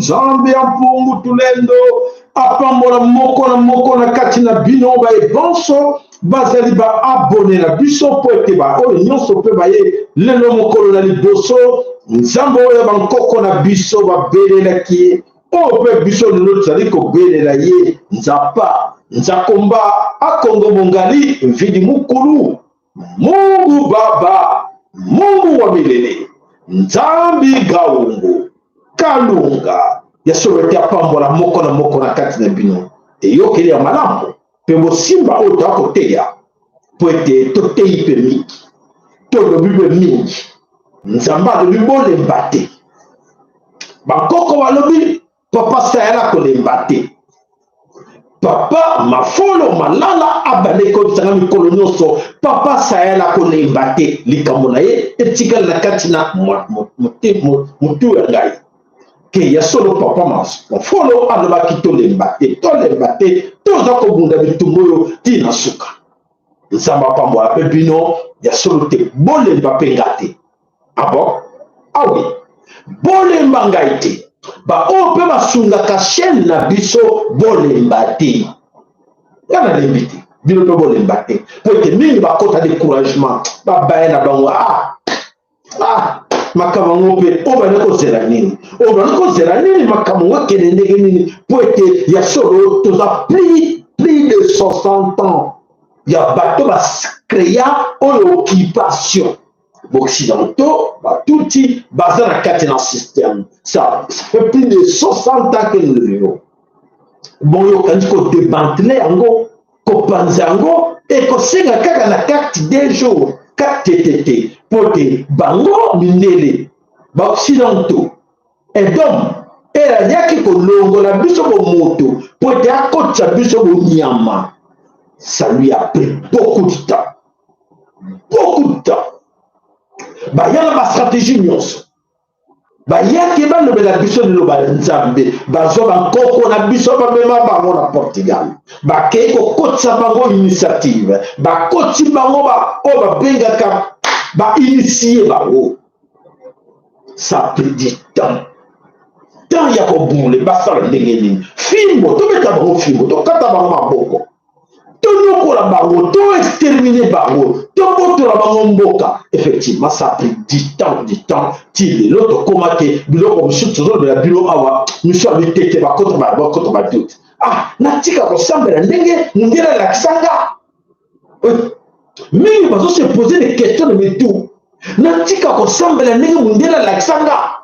nzambe ya mpungu tulendo apambola moko na kati na bino bonso bazali abonné na biso po ete oyo nyonso mpe baye lelo mokolo na liboso nzambe oyo bankoko na biso babelelaki ye oyo mpe biso lelo tozali kobelela ye nzapa nzakomba akongo mongali vidi mukulu Mungu Baba Mungu wa milele nzambi gaungu kalunga yasoloti apambola moko na kati na bino eyokeli ya malamu pe bosimba oyo toakoteya po ete toteyi mpe mingi tolobi mpe mingi nzambe alobi bolemba te bakoko balobi papa sayala kolemba te papa mafolo malala abande kobisanga mikolo nyonso papa sayala kolemba te likambo na ye etikala na kati na motu ya ngai ke ya solo papa mafolo alobaki tolemba te toza kobunda bitumbu oyo tina suka nzambe apambola mpe bino ya solo te bolemba mpe nga te abo awi bolemba ngai te oyo mpe basungaka chaîne na biso bolemba te nga nalembi te bino mpe bolemba te po ete mingi bakota découragement babaya na bango makambo yango mpe oyo bani kozela nini makambo yango akende ndenge nini po ete ya solo toza plus de 60 ans ya bato bacréa oyo occupation occidentaux batuti baza na kati na système ça fait plus de 60 ans que nous le vivons bon yokandi kodémantele yango kopanza yango ekosenga kaka na kati des jours katetete po te bango mindele baoccidentaux edom eyaki kolongola biso bomoto po ete akotisa biso bonyama ça lui a pris beaucoup de temps bayala bastratégie nyonso bayaki balobela biso lelo banzambe bazwa bankoko na biso bamema bango na Portugal bakei kokotisa bango initiative bakoti bango oyo babengaka bainitie bango ça a pris du temps ya kobule basala ndenge nini fimbo tobeta bango fimbo tokata bango maboko tonyokola bango to-extermine bango tobotola bango mboka effectivement ça a pris du temps ti lelo tokóma te biloko mosusu tozolobela bino awa miso abi tete bakota badoute natika kosambela ndenge ndenge alakisanga mingi bazose poser des questions de metu natika kosambela ndenge mondele alakisanga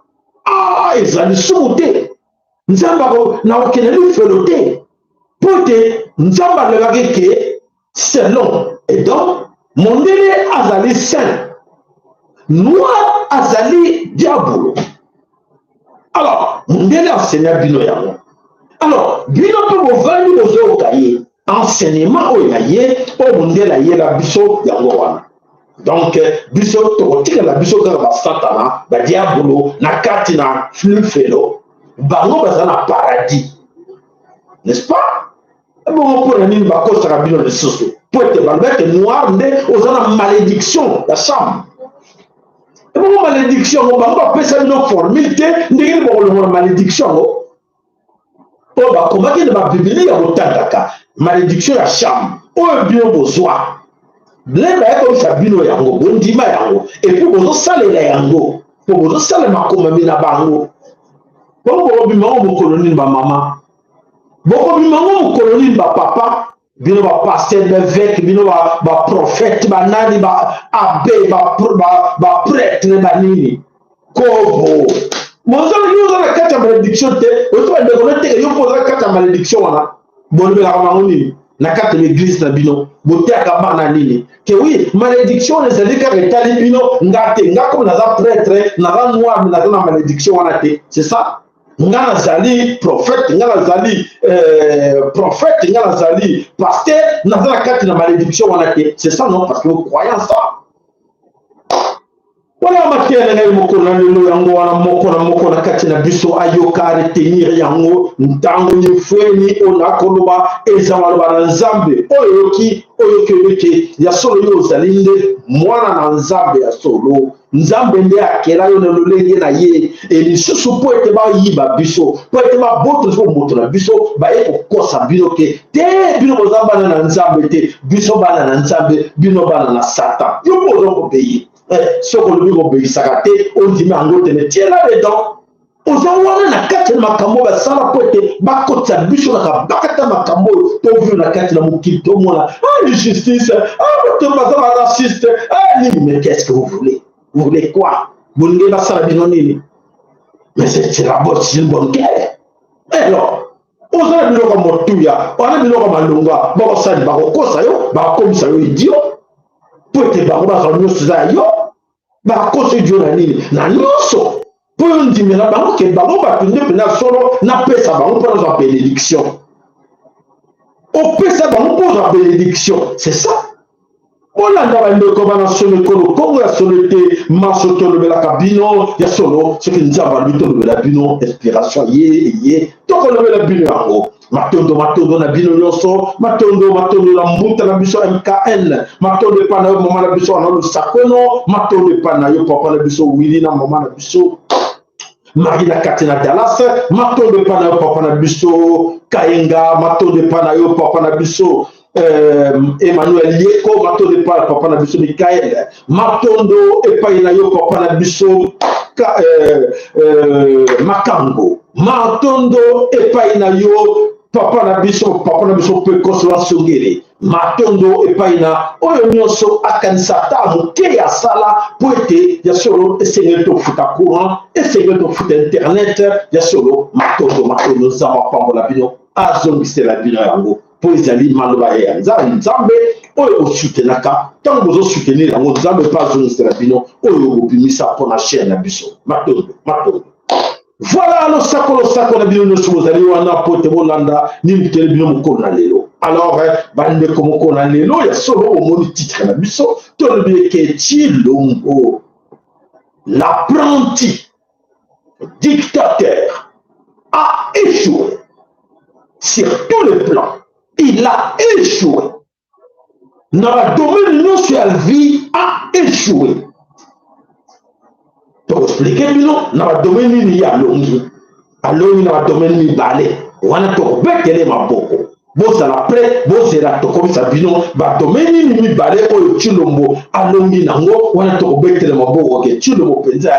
ezali sumu te nzambe nakokende lifelo te po te nzambe alobaki ke selon edom mondele azali saint noir azali diabolo alors mondele enseigne bino yango alors bino mpe bovandi bozoyoka ye enseignement oyo ya ye oyo mondele ayela biso yango wana donc biso tokotikala biso kaka basatana badiabolo na kati na lifelo bango baza na paradis n'est-ce pas bongo mpona nini bakosaka bino lisusu po ete balobete noir nde oza na malédiction ya chambre ebongo malédiction ngo bango bapesa bino formule te ndenge nini bakolongola malédiction ngo oyo bakomaki na babibili ya kotangaka malédiction ya chambre oyo bino bozwa lemba yakoyisa bino yango bondima yango epuis bozosalela yango po bozosala makomami na bango bongo bokobimango mokolo nini bamama bokobimango mokolo nini bapapa bino bapaster bevêque bino baprophète banani baabe baprêtre banini kobo mozali oza na kati ya malédiction te osobandekona teke yo mpo oza na kati ya malédiction wana bolobelaka bango nini na kati ya l'église na bino boteaka bana nini ke oui malédiction ezali kaka etali bino nga te nga comme naza prêtre naza noir me naza na malédiction wana te c'est ça nga nazali prophète nga nazali prophète nga nazali pasteur naza na kati na malédiction wana te c'est ça non parce que vous croyez en ça Voilà matin na moko na lelo yango wana moko na kati na biso ayoka retenir yango ntango ni fweni ona koloba ezamalo na nzambe oyoki oyokebeke ya solo yo zalinde mwana na nzambe ya solo nzambe nde akela yo na lolenge na ye elisusu po ete bayiba biso po ete baboto so moto na biso baye kokosa bino ke te bino boza bana na nzambe te biso bana na nzambe bino bana na satan yo bozo kobeye soko lobi kobeyisaka te ondimi yango tene tiela dedans oza wana na kati na makambo basala po ete bakotisa biso na kabakata makambo oyo tovivre na kati na mokili tomona justice bato baza baraciste nini mais qu'est-ce que vous voulez quoi bolingi basala bino nini mais c'est la bonne guerre alors oza na biloko motuya wana biloko malonga bakosali bakokosa yo bakomisa yo idiot po ete bango bazala nyonso eza ya yo bakosa dio na nini na nyonso po yo ndimela bango ke bango bato nde mpena solo napesa bango mpo nazwa bénédiction opesa bango mpo ozwa bénédiction c'est ça olanda bandeko bana solo ekolo kongo ya solo ete maso tolobelaka bino ya solo soki nzambe alobi tolobela bino inspiration ye tokolobela bino yango matondo na bino nyonso matondo na mbuta na biso MKN matondo epa na yo mama na biso wana lusakono matondo epa na yo papa na biso wili na mama na biso Marie na kati na Dallas matondo epa na yo papa na biso Kayenga matondo epa na yo papa na biso Emmanuel Yeko matondo epa na papa na biso Mikael matondo epa na yo papa na biso Makango matondo epai na yo papa na biso Pekos Wasongere matondo epai na oyo nyonso akanisa ta moke ya sala po ete ya solo esengeli tofuta courant esengeli tofuta internet ya solo matondo nzambe apambola bino azongisela bino yango po ezali maloba ya nzambe oyo osutenaka ntango bozosoutenir yango nzambe mpe azongisela bino oyo obimisa mpo na chaine na biso matondo voilà losako na bino nyonso bozali wana po ete bolanda nini tele bino mokolo na lelo alors bandeko mokolo na lelo ya solo omoni titre na biso tolobi eke Tshilombo l'apprenti dictateur a échoué sur tous les plans il a échoué dans la domaine nyonso ya vie a échoué tokoexplike bino na badomaine nini ye alongi na badomaine mibale wana tokobetele maboko bozala pre bozela tokomisa bino badomaine nini mibale oyo Tshilombo alongi nango wana tokobetele maboko ke Tshilombo mpenza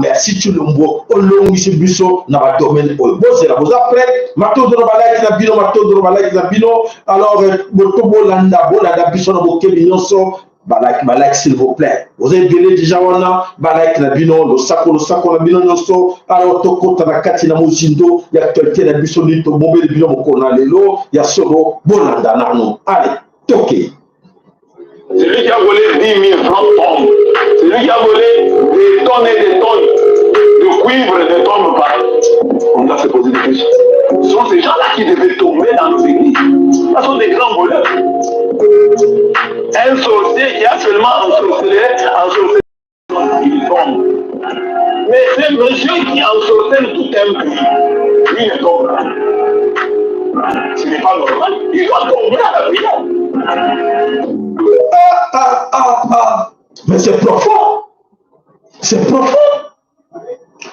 merci Tshilombo olongisi biso na badomaine oyo bozela boza pre matondo na balaki na bino alors botobolanda biso na bokeli nyonso balaki s'il vous plaît vous avez bien déjà wana balaki na bino losako na bino nyonso alors tokota na kati na mozindo ya actualité na biso nini tobombeli bino mokolo na lelo ya solo bolanda nano allez toke. Celui qui a volé 10 000 francs tombe. Celui qui a volé des tonnes et des tonnes de cuivre ne tombe pas. On doit se poser des questions. Ce sont ces gens-là qui devaient tomber dans nos églises. Ce sont des grands voleurs. Un sorcier qui a seulement ensorcelé, il tombe. Mais c'est monsieur qui ensorcelle tout un pays. Lui ne tombe pas. Ce n'est pas normal. Il doit tomber à la prière. Mais c'est profond. C'est profond.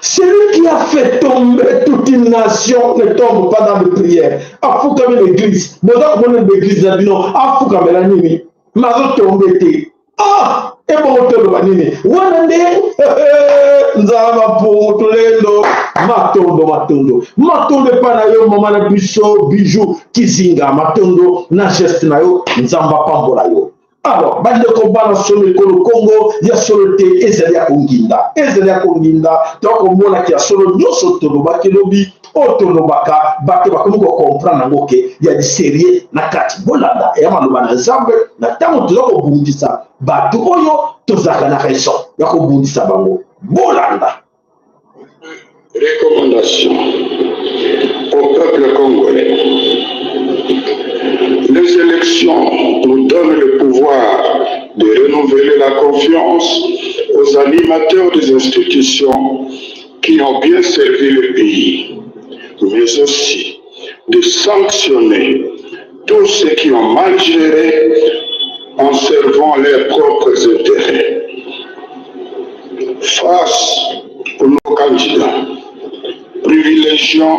Celui qui a fait tomber toute une nation ne tombe pas dans les prières. Afouka l'église. Boda kone l'église na bino. Afouka la nini. Mazo tombe te. Et bon tolo banini. Wana nde nzama pour tolendo matondo pa na yo mama na biso bijou kizinga matondo na geste na yo nzamba pambola yo. Alors, bandeko bana solo ekolo Congo ya solo te ezali ya konginda donc omona ki ya solo nyonso tolobaki lobi otolobaka bato bakomi kocomprendre yango ke ya diserie na kati bolanda ya maloba na nzambe na ntango toza kobundisa bato oyo tozalaka na raison ya kobundisa bango bolanda. Recommandation au peuple congolais. Les élections nous donnent le pouvoir de renouveler la confiance aux animateurs des institutions qui ont bien servi le pays, mais aussi de sanctionner tous ceux qui ont mal géré en servant leurs propres intérêts. Face aux nos candidats, privilégions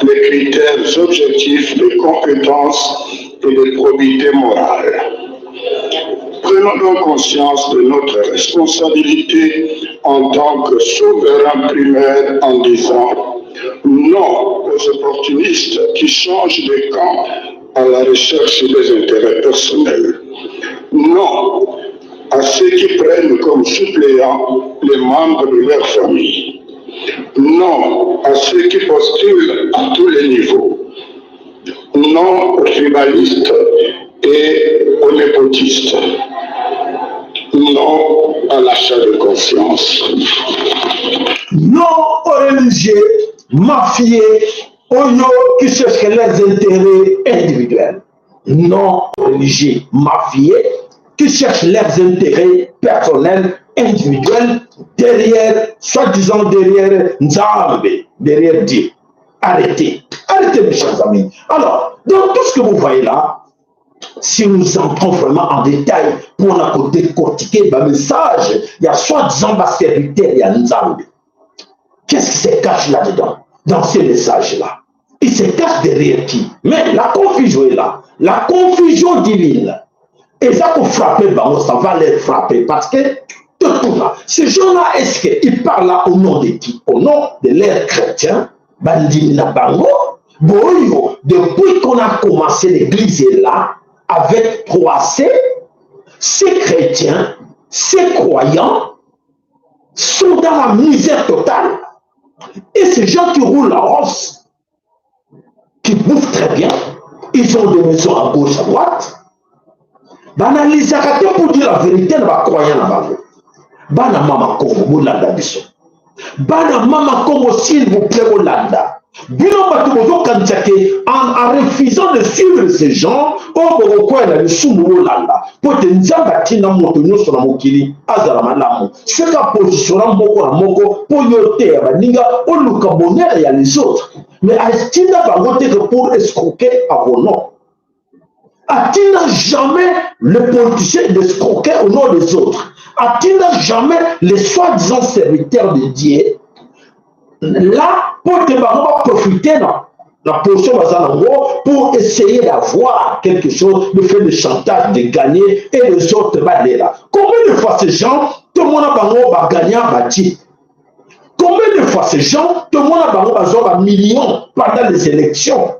les critères objectifs de compétence et de probité morale. Prenons donc conscience de notre responsabilité en tant que souverain primaire en disant non aux opportunistes qui changent de camp à la recherche des intérêts personnels. Non à ceux qui prennent comme suppléants les membres de leur famille. Non à ceux qui postulent à tous les niveaux. Non aux tribalistes et aux népotistes. Non à l'achat de conscience. Non aux religieux, mafieux, oyo qui cherchent leurs intérêts individuels. Non aux religieux, mafieux qui cherchent leurs intérêts personnels, individuels, derrière, soi-disant derrière Nzambe, derrière Dieu. Arrêtez, arrêtez mes chers amis. Alors, dans tout ce que vous voyez là, si nous entrons vraiment en détail pour la décortiquer le message, il y a soi-disant ma serviteur, il y a Nzambe. Qu'est-ce qui se cache là-dedans, dans ces messages-là? Il se cache derrière qui? Mais la confusion est là, la confusion divine. Et ça pour frapper, ça va les frapper parce que tout là, ces gens-là, est-ce qu'ils parlent là au nom de qui? Au nom de leurs chrétiens, Bandimina Bango, Boyo, depuis qu'on a commencé l'église là, avec 3C, ces chrétiens, ces croyants sont dans la misère totale. Et ces gens qui roulent la rosse, qui bouffent très bien, ils ont des maisons à gauche, à droite. Banalisa pour dire la vérité, ne va croire en avant. Bana mama Congo, Bolanda biso. Bana mama Congo, s'il vous plaît, Bolanda. En refusant de suivre ces gens, c'est la position les autres. Mais Astina va voter pour escroquer à vos noms. A-t-il jamais le politicien d'escroquer au nom des autres? A-t-il jamais les soi-disant serviteurs de Dieu? Là, pour te profiter de la position pour essayer d'avoir quelque chose, de faire le chantage, de gagner, et les autres va là. Combien de fois ces gens, tout le monde va gagner un bâti? Combien de fois ces gens, tout le monde va un million pendant les élections?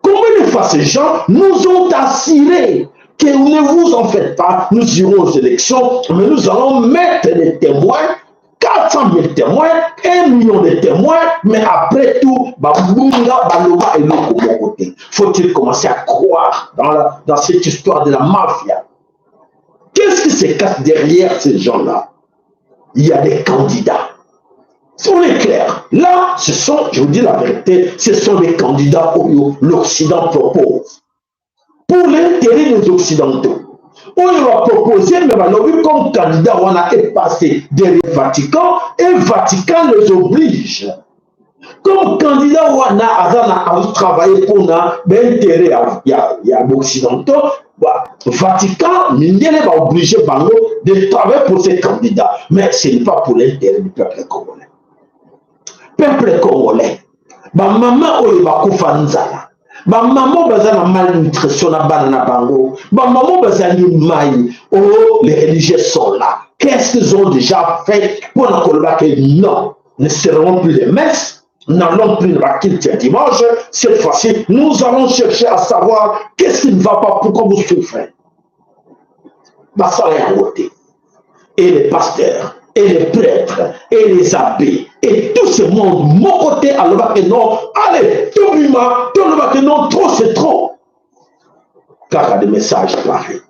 Combien de fois ces gens nous ont assuré que ne vous en faites pas, nous irons aux élections, mais nous allons mettre des témoins, 400 000 témoins, 1 million de témoins, mais après tout, faut-il commencer à croire dans cette histoire de la mafia? Qu'est-ce qui se cache derrière ces gens-là? Il y a des candidats. On est clair. Là, ce sont, je vous dis la vérité, ce sont des candidats que l'Occident propose. Pour l'intérêt des Occidentaux. On va proposer, mais comme candidat, on a passé derrière le Vatican, et le Vatican les oblige. Comme candidat, on a travaillé pour l'intérêt des Occidentaux. Le Vatican, il va obliger de travailler pour ces candidats. Mais ce n'est pas pour l'intérêt du peuple congolais. Peuple congolais, maman oyebakufa nzala, maman bazana malnutrition na banana bango, maman bazana mai, les religieux sont là. Qu'est-ce qu'ils ont déjà fait pour la Colombie? Que non, ne seront plus les messes, n'allons plus la culte dimanche. Cette fois-ci, nous allons chercher à savoir qu'est-ce qui ne va pas, pourquoi vous souffrez. Et les pasteurs, et les prêtres, et les abbés, et tout ce monde, mon côté, alors que non, allez, tout le monde que non, trop c'est trop. Car il y a des messages pareils.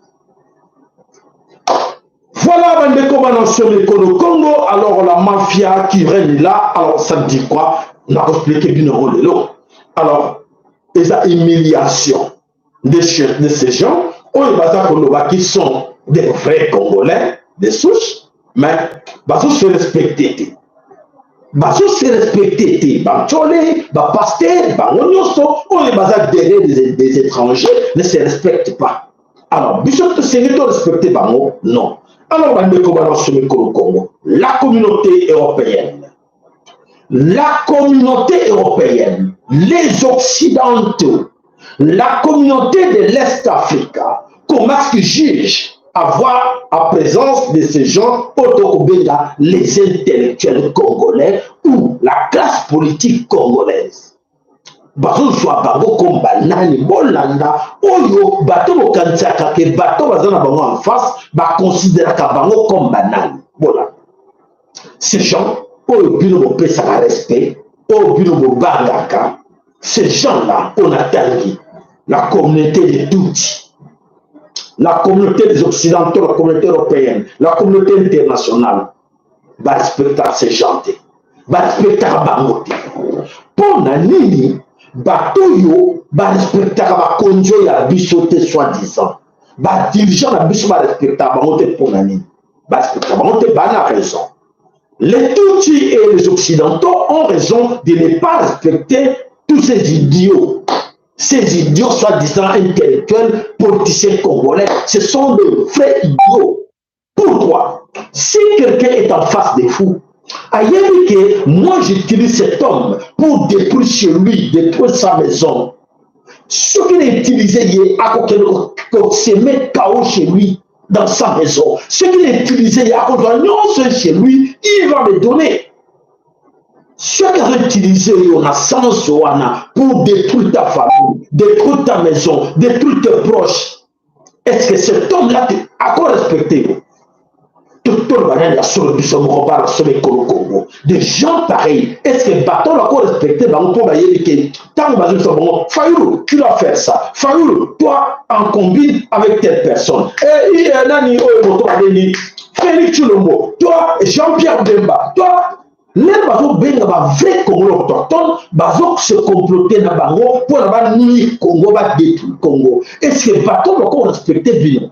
Voilà, sur le Congo, alors la mafia qui règne là, alors ça me dit quoi? On a expliqué bien le rôle de l'autre. Alors, les humiliations de ces gens, qui sont des vrais Congolais, des souches, Mais, bazo se respecter. Bazo se respecter. Bachole, pasteur, bangonyoso, on est basé derrière des étrangers, ne se respectent pas. Alors, Bishop Sénéto respecter bango, non. Alors, Congo, la communauté européenne, les Occidentaux, la communauté de l'Est Afrique, comment est-ce qu'ils jugent avoir en présence de ces gens, les intellectuels congolais ou la classe politique congolaise? Bazo soit bango comme banani bolanda oyo bato bokansaka ke bato bazana bango en face ba considérer ka bango comme banani voilà. Ces gens oyo bino bopesa ka respect oyo bino bobangaka, ces gens là on attend la communauté de Tutsi, la communauté des occidentaux, la communauté européenne, la communauté internationale va respecter ces gens, va respecter bango pour nani batoyo ba respectaka ba konjo ya biso te soi-disant ba dirigeant na biso ba respectaka bango te pour nani ba respectaka bango te bana raison. Les Tutsis et les Occidentaux ont raison de ne pas respecter tous ces idiots soi-disant intellectuels, politiciens congolais. Ce sont de vrais idiots. Pourquoi? Si quelqu'un est en face des fous, aïe que moi j'utilise cet homme pour détruire chez lui, détruire sa maison. Ce qu'il a utilisé, il a se met KO chez lui, dans sa maison. Ce qu'il a utilisé, il a chez lui, il va me donner. Ce qu'il a utilisé, on a sens pour détruire ta famille, détruire ta maison, détruire tes proches. Est-ce que cet homme-là a quoi respecter? Des gens pareils, est-ce que Baton a quoi respecter? Tu dois faire ça. Fayoulou, toi, en combine avec telle personne. Et Félix Chulombo, toi, Jean-Pierre Demba, toi, les bateaux benga ba vrai Congo autochtone, bazo se comploter na bango pour la nuit Congo va détruire Congo. Est-ce que bateau va quoi respecter bien?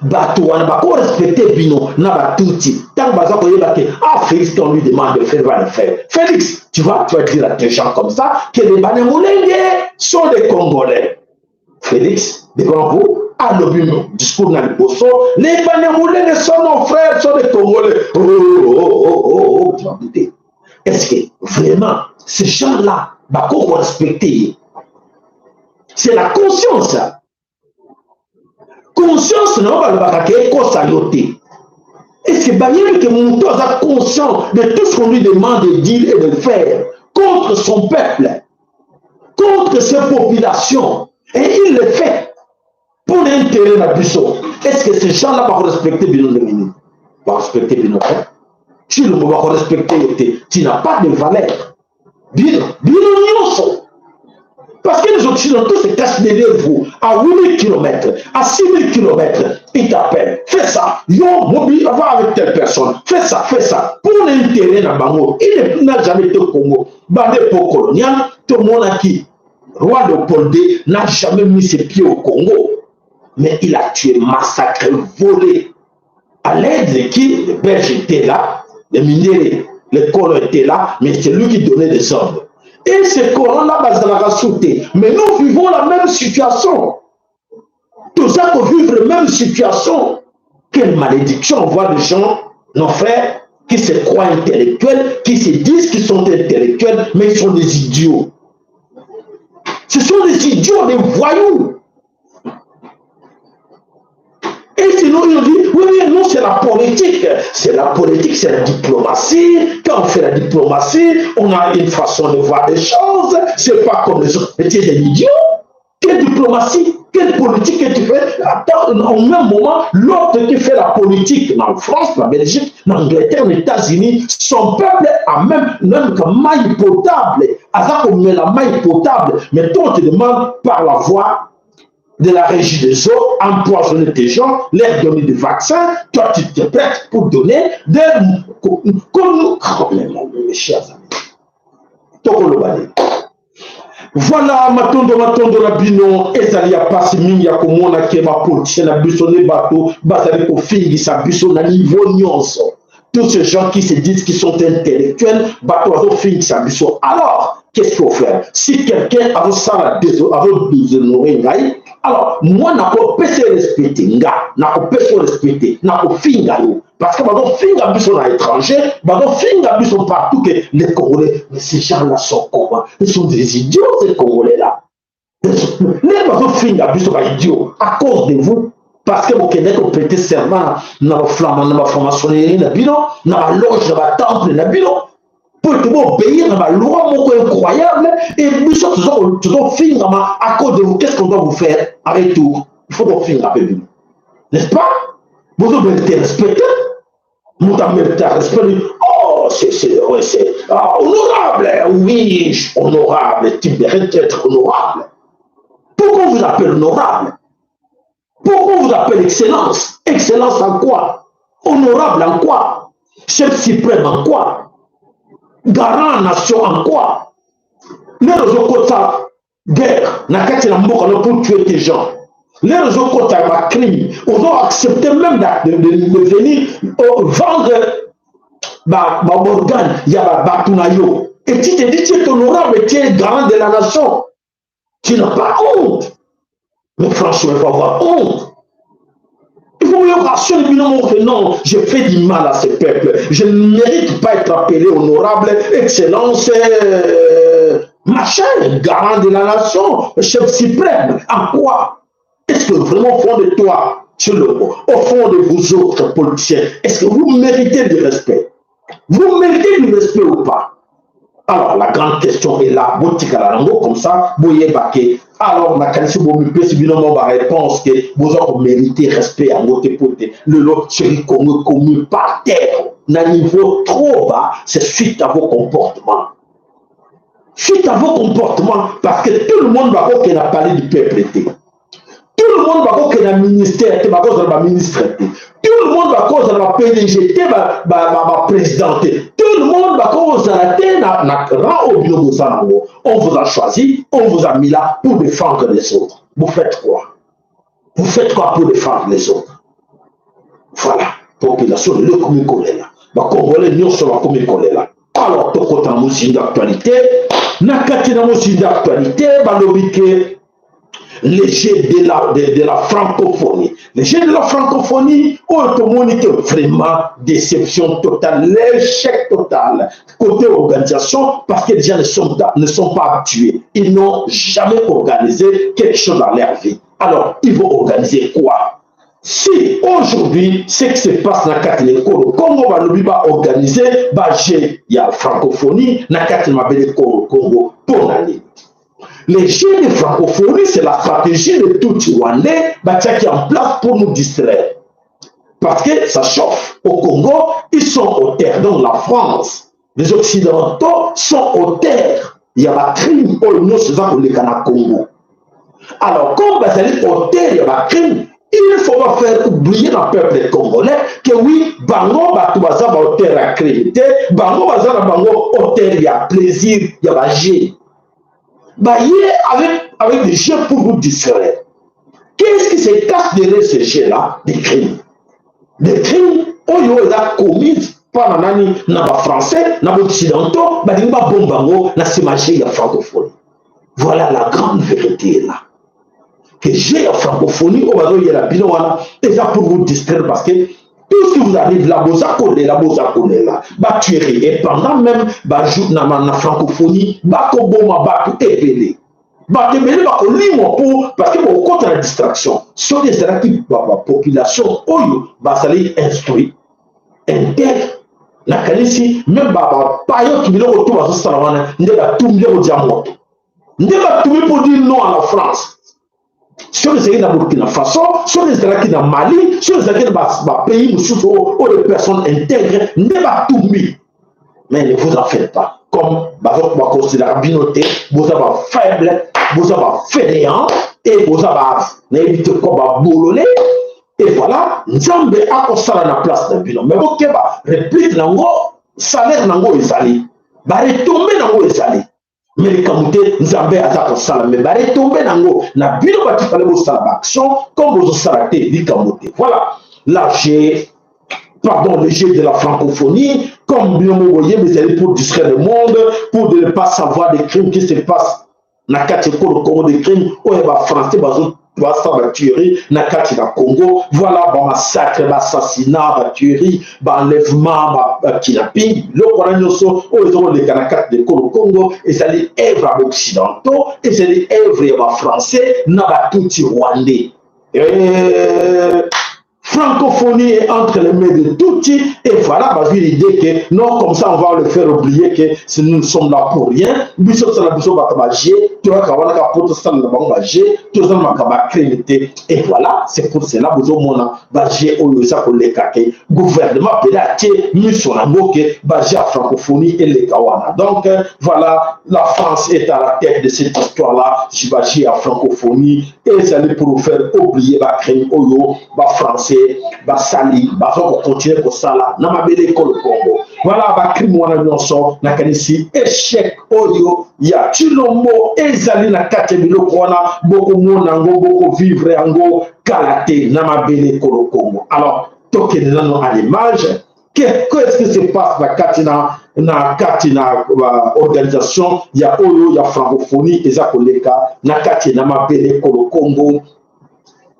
Bateau on va quoi respecter Bino na Batouti. Tant bazo ko yeba que Félix on lui demande de faire, va le faire. Félix, tu vas dire à des gens comme ça que les Banémoulenge sont des Congolais. Félix, devant vous, à l'objet discours dans le bosso, les Banémoulenge sont nos frères, sont des Congolais. Est-ce que vraiment ces gens-là, qu'on va respecter? C'est la conscience. Conscience, non, va le est-ce que mon tour est conscient de tout ce qu'on lui demande de dire et de faire contre son peuple, contre ses populations, et il le fait pour l'intérêt de la puissance? Est-ce que ces gens-là vont respecter Bino de Mini? Vont respecter Bino? Tu ne vas pas respecter, tu n'as pas de valeur. Bino Nyonso. Parce que les Occidentaux se cachent derrière vous à 8000 km, à 6000 km. Ils t'appellent. Fais ça. Yo, mobile, va avec telle personne. Fais ça, fais ça. Pour l'intérêt dans Bango, il n'a jamais été au Congo. Bandé pour colonial, tout le monde a qui? Roi Léopold II n'a jamais mis ses pieds au Congo. Mais il a tué, massacré, volé. À l'aide de qui? Les Belges étaient là, les minéraux, les colons étaient là, mais c'est lui qui donnait des ordres. Et ces colons-là, mais nous vivons la même situation. Tous ça pour vivre la même situation. Quelle malédiction, on voit des gens, nos frères, qui se croient intellectuels, qui se disent qu'ils sont intellectuels, mais ils sont des idiots. Ce sont des idiots, des voyous. Et sinon, ils disent, oui, non, c'est la politique. C'est la politique, c'est la diplomatie. Quand on fait la diplomatie, on a une façon de voir les choses. C'est pas comme les autres. Mais tu es des idiots. Quelle diplomatie? Quelle politique que tu fais? Attends, au même moment, l'autre qui fait la politique en France, en Belgique, en Angleterre, aux États-Unis, son peuple a même comme maille potable. À on met la maille potable. Mais toi, on te demande par la voie de la régie des eaux, empoisonner tes gens, leur donner des vaccins, toi tu te prêtes pour donner des... Comme nous, mes chers amis. Voilà, matondo na bino, ezali ya pasi mingi ya komona ke ba politicien na biso ne bato, bazali ko fingisa biso na niveau nyonso. Tous ces gens qui se disent qu'ils sont intellectuels, bato azo fingisa biso. Alors, qu'est-ce qu'il faut faire? Si quelqu'un a ça déshonoré ngai, alors moi n'a pas pese respecter nga, n'a pas pese respecter, n'a pas finga yo. Parce que bato finga biso na étranger, bato finga biso partout que les Congolais, mais ces gens-là sont comment? Ils sont des idiots ces Congolais-là. Les bato finga biso ba idiots à cause de vous. Parce que vous connaissez qu'on prêter serment dans la franc-maçonnerie, dans la loge, dans la temple, pour obéir à la loi incroyable. Et nous sommes toujours finis à cause de vous. Qu'est-ce qu'on doit vous faire avec tout? Il faut donc finir avec vous. N'est-ce pas? Vous devez être respecté. Vous devez être respecté. Oh, c'est honorable. Oui, honorable. Tu mérites d'être honorable. Pourquoi on vous appelle honorable? Pourquoi on vous appelle excellence? Excellence en quoi? Honorable en quoi? Chef suprême en quoi? Garant nation en quoi? Les réseaux quota guerre, n'a qu'à tirer la mort pour tuer des gens. Les réseaux quota ma crime, on doit accepter même de venir vendre organe, il y a Batunayo. Et tu te dis tu es honorable, tu es garant de la nation. Tu n'as pas honte. Mais franchement, il faut avoir honte. Il faut mieux rassurer que non, j'ai fait du mal à ce peuple. Je ne mérite pas être appelé honorable, excellence, machin, garant de la nation, chef suprême. En quoi? Est-ce que vraiment au fond de toi, au fond de vous autres politiciens, est-ce que vous méritez du respect? Vous méritez du respect ou pas? Alors, la grande question est là, comme ça, alors, on a qualifié la réponse que vous avez mérité respect à votre côté. Le lot chéri commu par terre, d'un niveau trop bas, c'est suite à vos comportements. Suite à vos comportements, parce que tout le monde va voir qu'il a parlé du peuple. Tout le monde va voir qu'il a ministère, qu'il a ministre. Tout le monde va cause de la PDG, ma présidente. Tout le monde va cause de la on vous a choisi, on vous a mis là pour défendre les autres. Vous faites quoi? Vous faites quoi pour défendre les autres? Voilà, population de l'Ekomikole là. Les Congolais nous sommes là. Alors, tout côté de d'actualité, nakati na mosi d'actualité, balobike les jeux de la francophonie. Les jeux de la francophonie ont communiqué vraiment déception totale, l'échec total côté organisation parce que les gens ne sont pas habitués. Ils n'ont jamais organisé quelque chose dans leur vie. Alors, ils vont organiser quoi? Si aujourd'hui, ce qui se passe dans le Congo va organiser, il y a la francophonie, dans le Congo pour l'année. Les jeux de francophonie, c'est la stratégie de tout Rwandais qui est en place pour nous distraire. Parce que ça chauffe. Au Congo, ils sont au terre. Donc la France, les Occidentaux sont au terre. Il y a un crime au Congo. Alors, comme ils sont au terre, il y a un crime. Il ne faut pas faire oublier le peuple congolais que oui, bango batubaza ba au terre à crédité, bango baza na bango au terre, il y a plaisir, il y a un jeu. Avec des jeux pour vous distraire. Qu'est-ce qui se cache derrière ces jeux-là? Des crimes. Des crimes, ils ont commis par les Français, les Occidentaux, les Bombango, la sémagie la francophonie. Voilà la grande vérité là. Que j'ai la francophonie, il y a la bilan, et ça pour vous distraire parce que tout ce qui vous arrive là, vous connaissez là, tuerie. Et pendant même, la francophonie, tout est belé. Parce que vous comptez la distraction. Sur les équipes, la population, ça les instruit, intègre, la qualité, même pas qui me retourne à ce salon, n'est pas tout bien au diamant. N'est pas tout pour dire non à la France. Sur les équipes de Burkina Faso, sur les équipes de Mali, sur les équipes de pays où les personnes intègres, n'est pas tout mis. Mais ne vous en faites pas. Comme vous considérez binoté, vous avez faible, vous avez fainéant, et vous avez évité comme boulolé. Et voilà, Nzambe a constat la place d'un bilan. Mais vous avez réplique, salaire, vous allez. Retombez, vous allez. Melikamute Nzambe Azako Sala, mais barré tomber nango, na bino bati fallait vous sala action, comme vous salaté, Likamute. Voilà, là j'ai, pardon, le jeu de la francophonie, comme bien vous voyez, mais c'est pour distraire le monde, pour ne pas savoir des crimes qui se passent. Na kati ko le Congo des crimes, où est va français, bazo, va sa tuerie, na kati na Congo, voilà, ba massacre, ba assassinat, ba tuerie, ba enlèvement, ba kidnapping, le Koranyoso, où ils ont les canacats de Congo, et c'est les œuvres occidentaux, et c'est les œuvres français, na ba touti rwandais. Francophonie est entre les mains de Touti, et voilà, bah, l'idée que non, comme ça on va le faire oublier que si nous sommes là pour rien, et voilà, c'est pour cela que vous avez gouvernement francophonie et les Kawana. Donc voilà, la France est à la tête de cette histoire-là, j'imagine à francophonie, et c'est pour faire oublier la crème Oyo, la français. Basali, bazo continuer pour ça là, na mabele ko le Congo. Voilà, ba crime wana nyonso na kanisi échec oyo ya Chilombo ezali na kati biloko wana boko mona ngo boko vivre yango kalate na mabele ko le Congo. Alors, tokene nano à l'image, qu'est-ce qui se passe na kati na organisation ya oyo ya francophonie eza koleka na kati na mabele ko le Congo.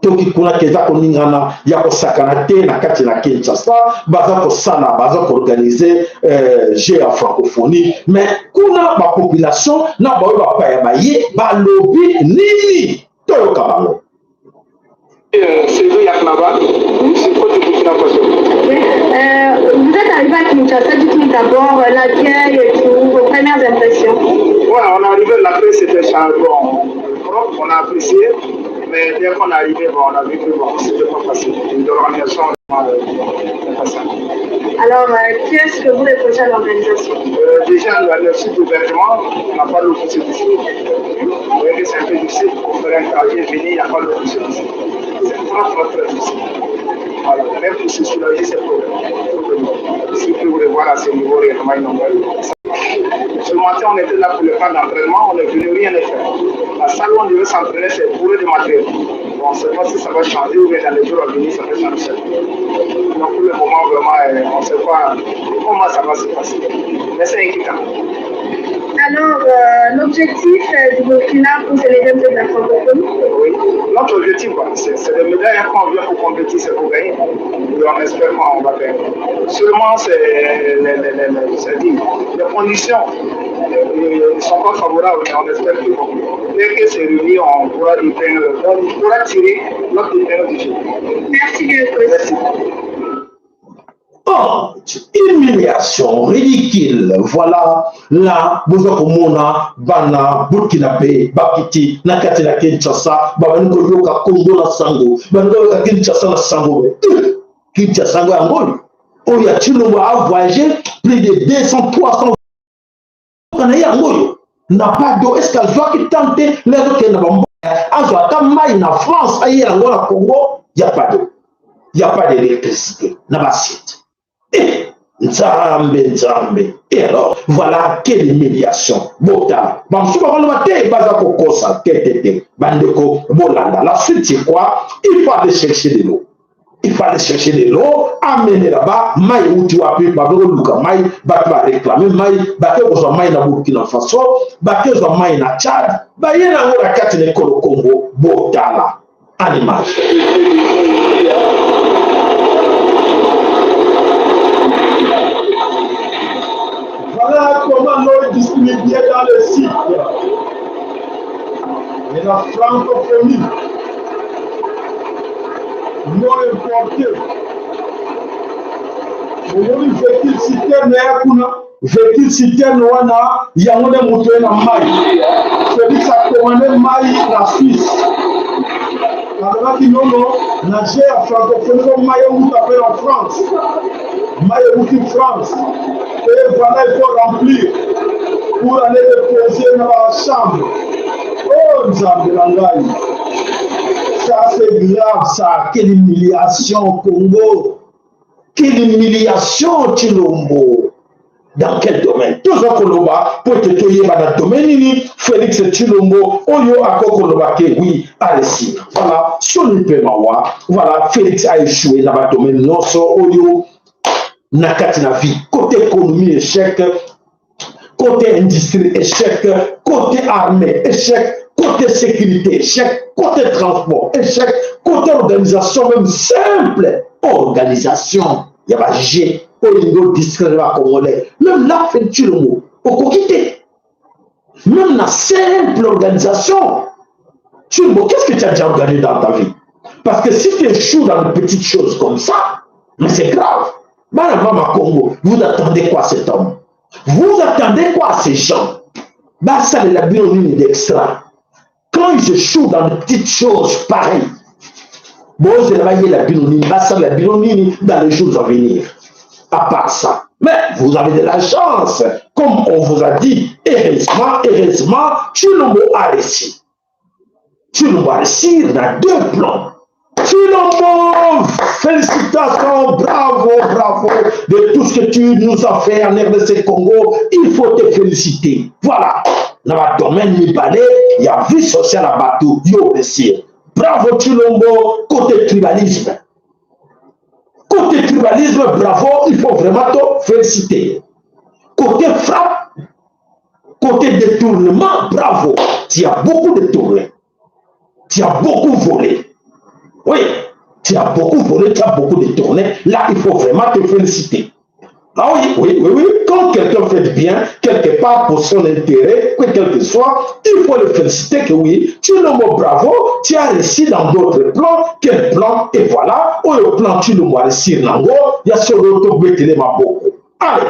Toki kuna keza koningana ya kosakana te na kati na Kinshasa baza kosala baza organiser jeu à francophonie, mais kuna ba population na ba ba pa ya baye ba lobby nini toyoka bango. C'est lui Yaknaba, c'est quoi du Burkina Faso? Vous êtes arrivé à Kinshasa, dites-nous d'abord l'accueil et tout, vos premières impressions. Voilà, on est arrivé, l'accueil c'était charbon propre, on a apprécié. Mais dès qu'on est arrivé, bon, on a vu que bon, c'était pas facile. L'organisation est facile. Alors, qu'est-ce que vous reprochez à l'organisation? Déjà, le site d'ouvertement, on n'a pas l'officier du site. Vous voyez que c'est un peu difficile pour faire un quartier venir, il n'y a pas l'officier du site. C'est très difficile. Voilà, même pour se soulager ces problèmes. Si vous voulez voir à ce niveau, réellement, ils n'ont pas eu. Ce matin, on était là pour le camp d'entraînement, on est venu rien faire. La salle où on devait s'entraîner, c'est bourré de matériel. Bon, on ne sait pas si ça va changer ou bien dans les jours à venir, ça va changer. Donc pour le moment, vraiment, on ne sait pas comment ça va se passer. Mais c'est inquiétant. Alors, l'objectif du Burkina pour célébrer de la francophonie? Oui, notre objectif, c'est des médailles qu'on vient pour compétir, c'est pour gagner. Et on espère qu'on va gagner. Seulement, c'est les conditions ne sont pas favorables, mais on espère que dès que c'est réuni, on pourra tirer notre épingle du jeu. Merci bien. Merci. Oh, humiliation ridicule. Voilà, là, Bozokomona, Bana, Burkinabe, Bakiti, Nakati na Kinshasa, Babaniko Yoka, Congo na Sango, Babaniko Yoka Kinshasa na Sango, Kinshasa na Angola. On y a Chilombo a voyagé plus de 200, 300 n'a pas d'eau. Est-ce qu'elle doit tenter les autres n'a pas maille en France, ailleurs en Congo, il n'y a pas d'eau. Il n'y a pas d'électricité. N'a pas site. Nzambe. Et alors, voilà quelle humiliation. Bota. La suite, c'est quoi? Il faut aller chercher de l'eau. Il faut aller chercher de l'eau, amener là-bas, maï où tu vas plus, maï, réclamer maï, maï na Burkina Faso, maï na Tchad, yena ngora kati ne Congo, Botala, animal. Voilà comment l'eau est distribuée dans le site. Et la francophonie. Non importé. Aujourd'hui, véhicule citerne ya kuna, véhicule citerne wana yango ne mutu na mai. Félix a commandé mai na Suisse. Avec Nono, Niger, francophonie, mai ou appelle en France. Mai ou France. Et voilà, il faut remplir pour aller déposer dans la chambre. Oh, Nzambe Langai. Ça c'est grave, ça. Quelle humiliation, Congo. Quelle humiliation, Chilombo. Dans quel domaine? Tous les Koloba, pour te toyer dans le domaine, Félix Tshilombo, Oyo Ako Koloba, oui, allez-y. Voilà, sur le paiement, voilà, Félix a échoué dans le domaine, non, Oyo, Nakati na vie, côté économie, échec, côté industrie, échec, côté armée, échec, côté sécurité, échec, côté transport, échec, côté organisation, même simple organisation, il y a pas G. Au niveau district congolais, même là, fait tu le mot, au quitter. Même la simple organisation, tu le mot, qu'est-ce que tu as déjà organisé dans ta vie? Parce que si tu échoues dans de petites choses comme ça, mais c'est grave. Maman Congo, vous attendez quoi à cet homme? Vous attendez quoi à ces gens? Bah, ça, c'est la biologie d'extra. Quand ils échouent dans de petites choses pareilles, bon, vous avez la biologie, bah, ça, la biologie dans les jours à venir. À part ça. Mais vous avez de la chance. Comme on vous a dit, heureusement, Tshilombo a réussi. Tshilombo a réussi dans 2 plans. Tshilombo, félicitations, bravo, bravo de tout ce que tu nous as fait en RDC Congo. Il faut te féliciter. Voilà. Dans le domaine Nibale, il y a vie sociale à Batou. Yo, réussi. Bravo Tshilombo, côté tribalisme. Côté tribalisme, bravo, il faut vraiment te féliciter. Côté frappe, côté détournement, bravo. Tu as beaucoup détourné. Tu as beaucoup volé. Oui, tu as beaucoup volé, tu as beaucoup détourné. Là, il faut vraiment te féliciter. Ah oui. Quand quelqu'un fait bien, quelque part pour son intérêt, quel que soit, il faut le féliciter que oui, tu le mot bravo, tu as réussi dans d'autres plans, quel plan, et voilà, au le plan tu le mot réussir dans il y a ce retour de ma beaucoup. Allez.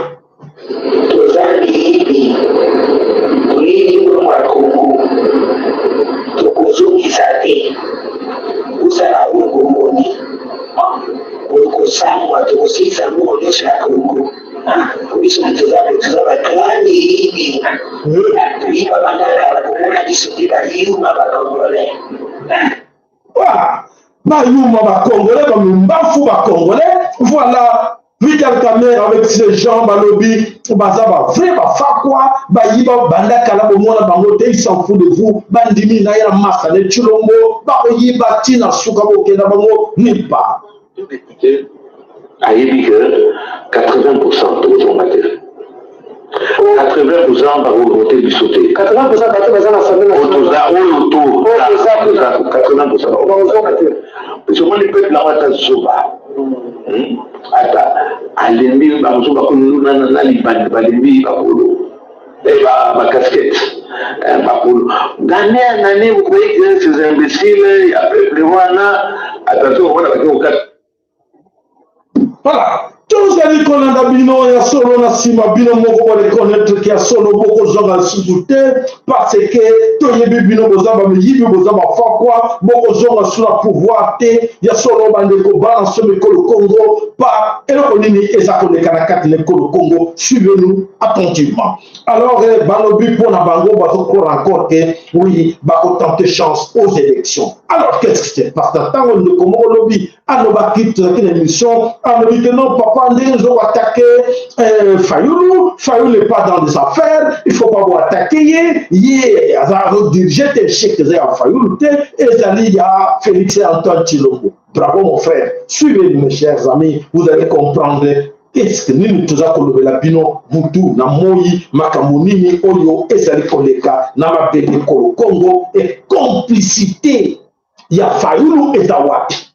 Voilà, Vital Kamer avec ces gens, Balobi, Bazaba, vrai, Fakwa, Bayiba, Banda Kalabomona, Bangote, il s'en fout de vous, Bandimi, Naya, Massa, les Chulombo, Baoyiba, Tina, Sukabo, Kenabango, n'y pas. A dit que 80% de vos matériaux. 80% par volonté du sauté. 80% de la famille. 80%. Parce que moi, les peuples là, on Zoba. Attends, Alembi, Bamusoba, Balembi, Babolo. Et ma casquette. Babolo. D'année en année, vous voyez que ces imbéciles, il y a peuple, voilà. Attention, on va faire au cas. Voilà. Tous les Konanda Bino, il y a solo Nassima Bino, on va reconnaître qu'il y a solo beaucoup de gens dans le sous-côté, parce que Toyebi Bino, Bozaba, Yibi, Bozaba, Fakwa, beaucoup de gens sur le pouvoir, il y a solo Bandeko, balance le Congo, pas, et on est exactement les Kanakat, les Congo, suivez-nous attentivement. Alors, Balobi pour la Bango, encore que, oui, Bako tente chance aux élections. Alors, qu'est-ce qui se passe? Tant qu'on ne comment on lobby, à nos quitte l'émission, à nous dire que non, papa, ils ont attaqué Fayoulou, Fayoulou n'est pas dans des affaires, il ne faut pas vous attaquer, il y a dirigé tes chèques à Fayoulou, et il y a Félix et Antoine Tshilombo. Bravo mon frère, suivez-nous mes chers amis, vous allez comprendre qu'est-ce que nous tous avons levé la bino, Moutou, Namoyi, Makamunini, Oyo, Ezali Koleka, Namabede Congo, et complicité. Il y a Fayoulou et Zawati.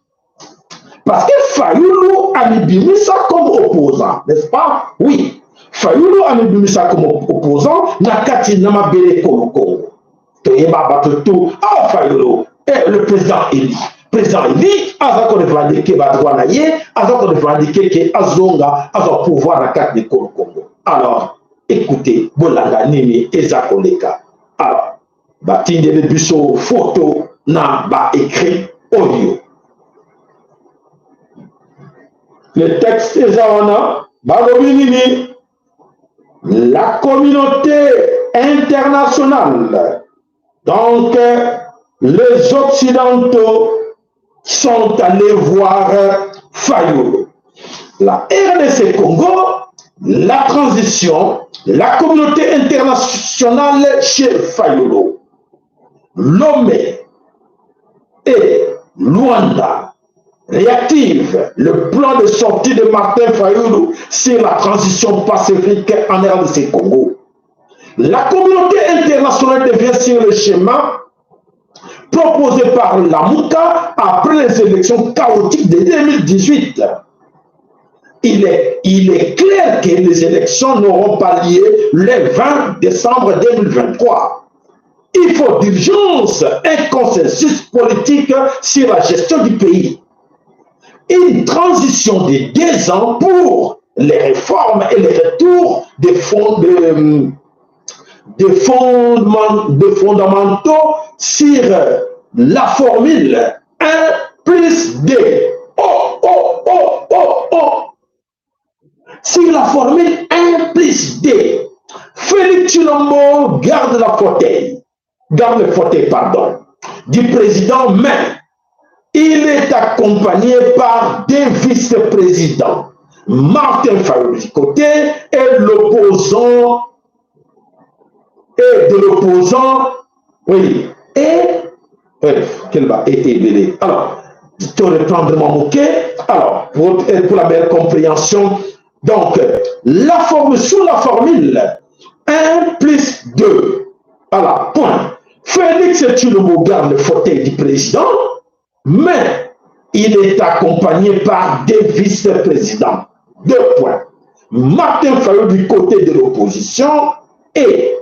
Parce que Fayoulou a mis ça comme opposant, n'est-ce pas? Oui. Fayoulou a mis ça comme opposant, Nakati Namabede Congo. Ah, Fayoulou, et le président Eli. Président Eli, Azako de Vandeke Badouanaye, Azako de Vandeke que Azonga a son pouvoir à 4 de Congo. Alors, écoutez, Bolanga Nimi et Zakoleka. Alors, Batinde de Busso, photo, n'a pas écrit audio. Le texte est là, la communauté internationale, donc les Occidentaux, sont allés voir Fayoulou. La RDC Congo la transition, la communauté internationale chez Fayulu, Lomé et Luanda réactive le plan de sortie de Martin Fayulu sur la transition pacifique en RDC Congo. La communauté internationale devient sur le schéma proposé par la Mouka après les élections chaotiques de 2018. Il est clair que les élections n'auront pas lieu le 20 décembre 2023. Il faut d'urgence un consensus politique sur la gestion du pays. Une transition de 2 ans pour les réformes et le retour des fondamentaux sur la formule 1 plus 2. Sur la formule 1 plus 2, Félix Tshilombo garde le fauteuil, du président, mais il est accompagné par 2 vice-présidents, Martin Fayulu du côté et de l'opposant, oui, alors, je vais reprendre mon moquet, alors, pour la meilleure compréhension, donc, sous la formule 1 plus 2, voilà, point. Félix Tshilombo garde le fauteuil du président, mais il est accompagné par 2 vice-présidents. 2 points. Martin Fayulu du côté de l'opposition et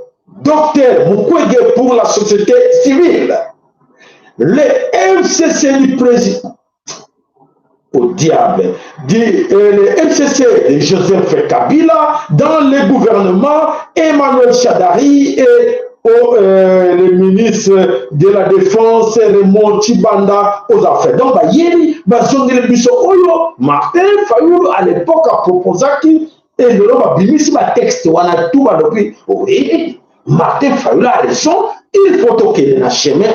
Dr Mukwege pour la société civile. Le MCC du président, au diable, le MCC de Joseph Kabila dans le gouvernement, Emmanuel Shadari et le ministre de la Défense, Raymond Tshibanda aux affaires. Donc, Martin Fayulu à l'époque a proposé qu'il y ait un texte où on a tout depuis. Oui, Martin Fayulu a raison. Il faut qu'il y ait un chemin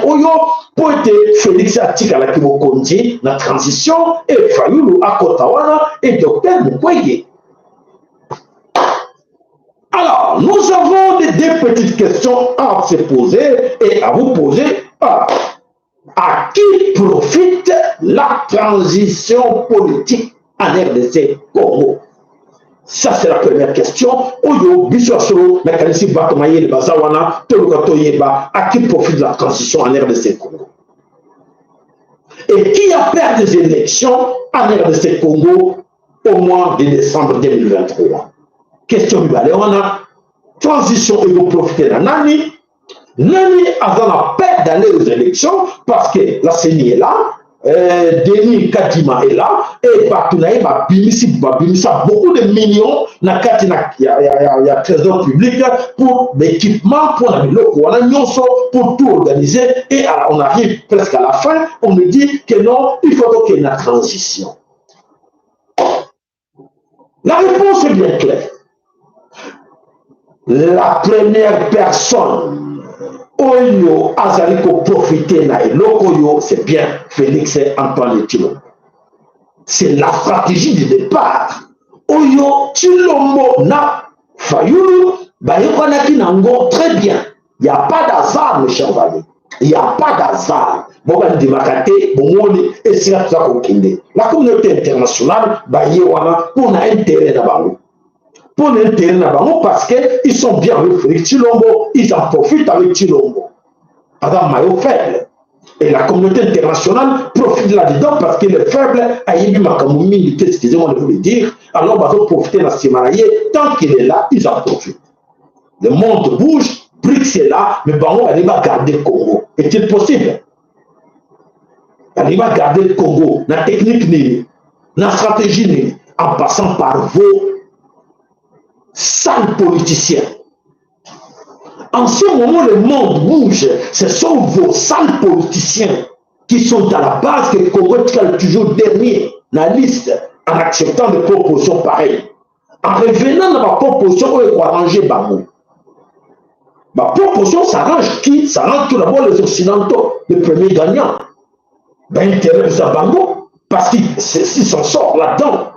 pour être Félix Atika la Kibokonji, la transition, et Fayulu à Kotawana et Dr Mukwege. Alors, nous avons 2 petites questions à se poser et à vous poser. À qui profite la transition politique en RDC Congo? Ça, c'est la première question. À qui profite la transition en RDC Congo? Et qui a perdu des élections en RDC Congo au mois de décembre 2023? Question du balai, on a transition et vous profitez de Nani. Nani a la peur d'aller aux élections parce que la CENI est là, Denis Kadima est là, et Batounaï va bimisa beaucoup de millions na katina il y a trésor public pour l'équipement, pour la biloko, pour tout organiser, et on arrive presque à la fin, on me dit que non, il faut qu'il y ait une transition. La réponse est bien claire. La première personne Oyo Azaliko profiter na Elokoyo, c'est bien Félix Antoine Tshilombo. C'est la stratégie du départ. Oyo Tshilombo na Fayulu, Bayokanaki Nango, très bien. Il n'y a pas d'hasard, mes chers amis. Il n'y a pas d'hasard. La communauté internationale, pour intérêt d'abord. Pour l'intérêt d'abord, parce qu'ils sont bien avec Félix Tshilombo, ils en profitent avec Tshilombo. Adam Mayo faible. Et la communauté internationale profite là-dedans parce que les faibles, excusez-moi de vous le dire, alors ils vont profiter de la Simaraye. Tant qu'il est là, ils en profitent. Le monde bouge, BRICS est là, mais on va garder le Congo. Est-il possible? On va garder le Congo, la technique, la stratégie, en passant par vos sales politiciens. En ce moment, le monde bouge. Ce sont vos sales politiciens qui sont à la base que le Congo est toujours dernier dans la liste en acceptant des propositions pareilles. En revenant dans ma proposition, on va arranger Bamou. Ma proposition s'arrange qui? Ça arrange tout d'abord les Occidentaux, les premiers gagnants. Ben, intérêt de Zabango, parce qu'ils s'en sortent là-dedans.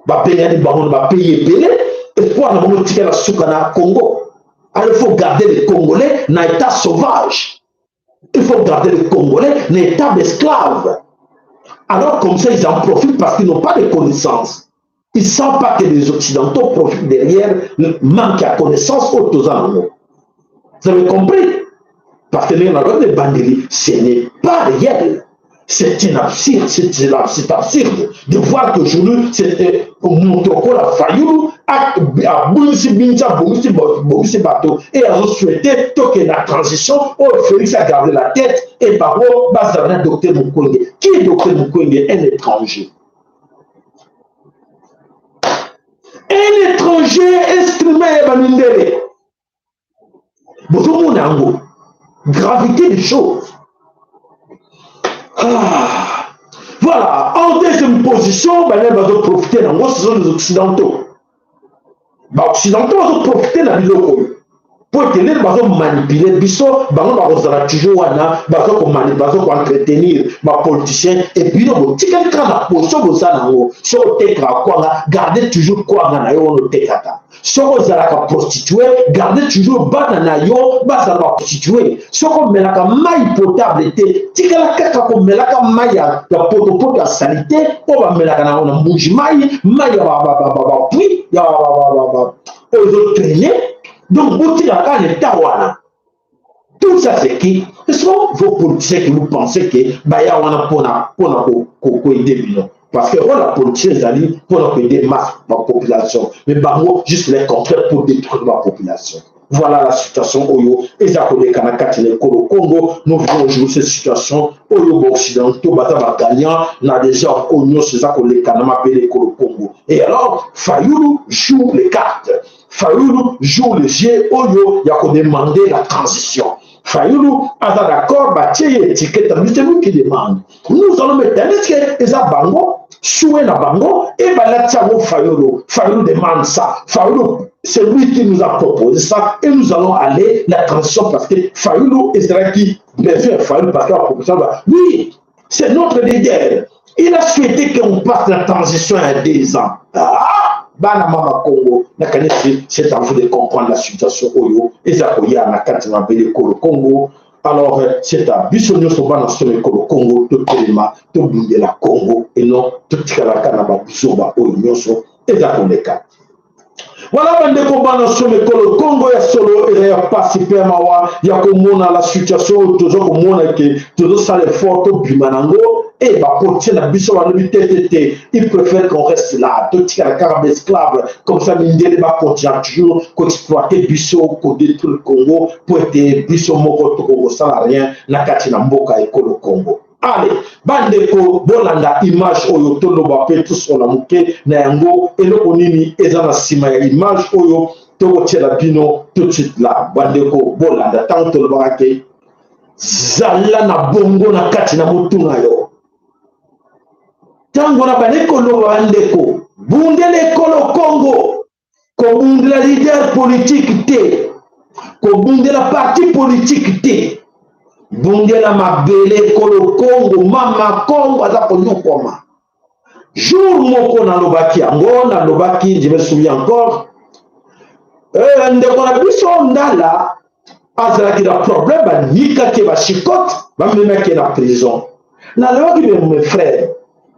Va payer Bango, va payer Pelé, espoir na bango tika la suka na Congo. Alors il faut garder les Congolais dans l'état sauvage. Il faut garder les Congolais dans l'état d'esclaves. Alors comme ça, ils en profitent parce qu'ils n'ont pas de connaissances. Ils ne savent pas que les Occidentaux profitent derrière le manque de connaissances aux animaux. Vous avez compris? Parce que les bandits, ce n'est pas réel. C'est absurde, c'est absurde de voir qu'aujourd'hui, c'est Moutoko la Fayoulou a boussi bateau et a souhaité que la transition, Félix a gardé la tête et Baro Bazana Docteur Mukwege. Qui est Docteur Mukwege? Un étranger. Un étranger exprimé à Bandindele. Bonjour mon ango. Gravité des choses. Ah. Voilà, en deuxième position, ben, va profiter dans ce sont les Occidentaux. Les Occidentaux vont profiter dans le pour tenir, ils vont manipuler, ils vont toujours entretenir les politiciens et puis ils vont garder toujours quoi dans si vous avez prostitué, gardez toujours banana yo, basa ba prostitué. Si vous avez maille potable, si vous avez maille ya poto ya salité, vous avez na bougie maille ya puis ya aux traîner. Donc vous avez un état. Tout ça c'est qui? Ce sont vos politiciens qui vous pensez que baya wana pour aider bino. Parce que la politique est allée pour aider ma population. Mais bango juste les contraires pour détruire ma population. Voilà la situation Oyo. Et ça connaît Kanakati le Congo. Nous vivons aujourd'hui cette situation. Oyo occidentaux, Bataba gagnant, n'a déjà Oyo, c'est ça qu'on les Kanama le Congo. Et alors, Fayoulou joue les cartes. Fayoulou joue le jeu. Oyo, il y a qu'on demandé la transition. Fayoulou a d'accord, c'est nous qui demande. Nous allons mettre un bango, soué na bango, et là, Fayoulou demande ça. Fayoulou, c'est lui qui nous a proposé ça, et nous allons aller la transition parce que Fayoulou est celui qui, bien sûr, Fayoulou, parce que la proposition, oui, c'est notre leader. Il a souhaité qu'on parte la transition à 10 ans. Bana mama Congo, c'est à vous de comprendre la situation Oyo, et ça koya na kati na bele Congo. Alors c'est à bisonyo so bana so le Congo, tout telema, tout bundé la Congo et non tout tikala na ba bisoba Oyo nyoso, et ça koneka. Voilà bande ko bana so le Congo ya solo et ya participer mawa ya komona la situation toujours komona que toujours ça les photos bimanango. Et bah pour tirer la biche à l'unité, il préfère qu'on reste là, tout tirer la carabe esclave, comme ça l'Indien va continuer toujours qu'exploiter bicho, qu'on détruit le Congo, pour être bicho moko to Congo sans rien, na katina mboka et le Congo. Allez, bandeko bolanda image oyo tolo ba pe tous on a muke na yango et le onini ezana sima ya image oyo to tirer bino tout de suite là, bandeko bolanda tant to ba ke zala na bongo na katina mutuna yo. Tango na banekolo bandeko bundele kolo Congo ko bundela leader politique te ko bundela parti politique te bundela mabele kolo Congo mama Congo aza konyokoma jour moko na lobaki yango na lobaki je me souviens encore ndeko na biso ndala azalaki na problème banika ke bashikote bamemaki na prison na lobaki mes frères.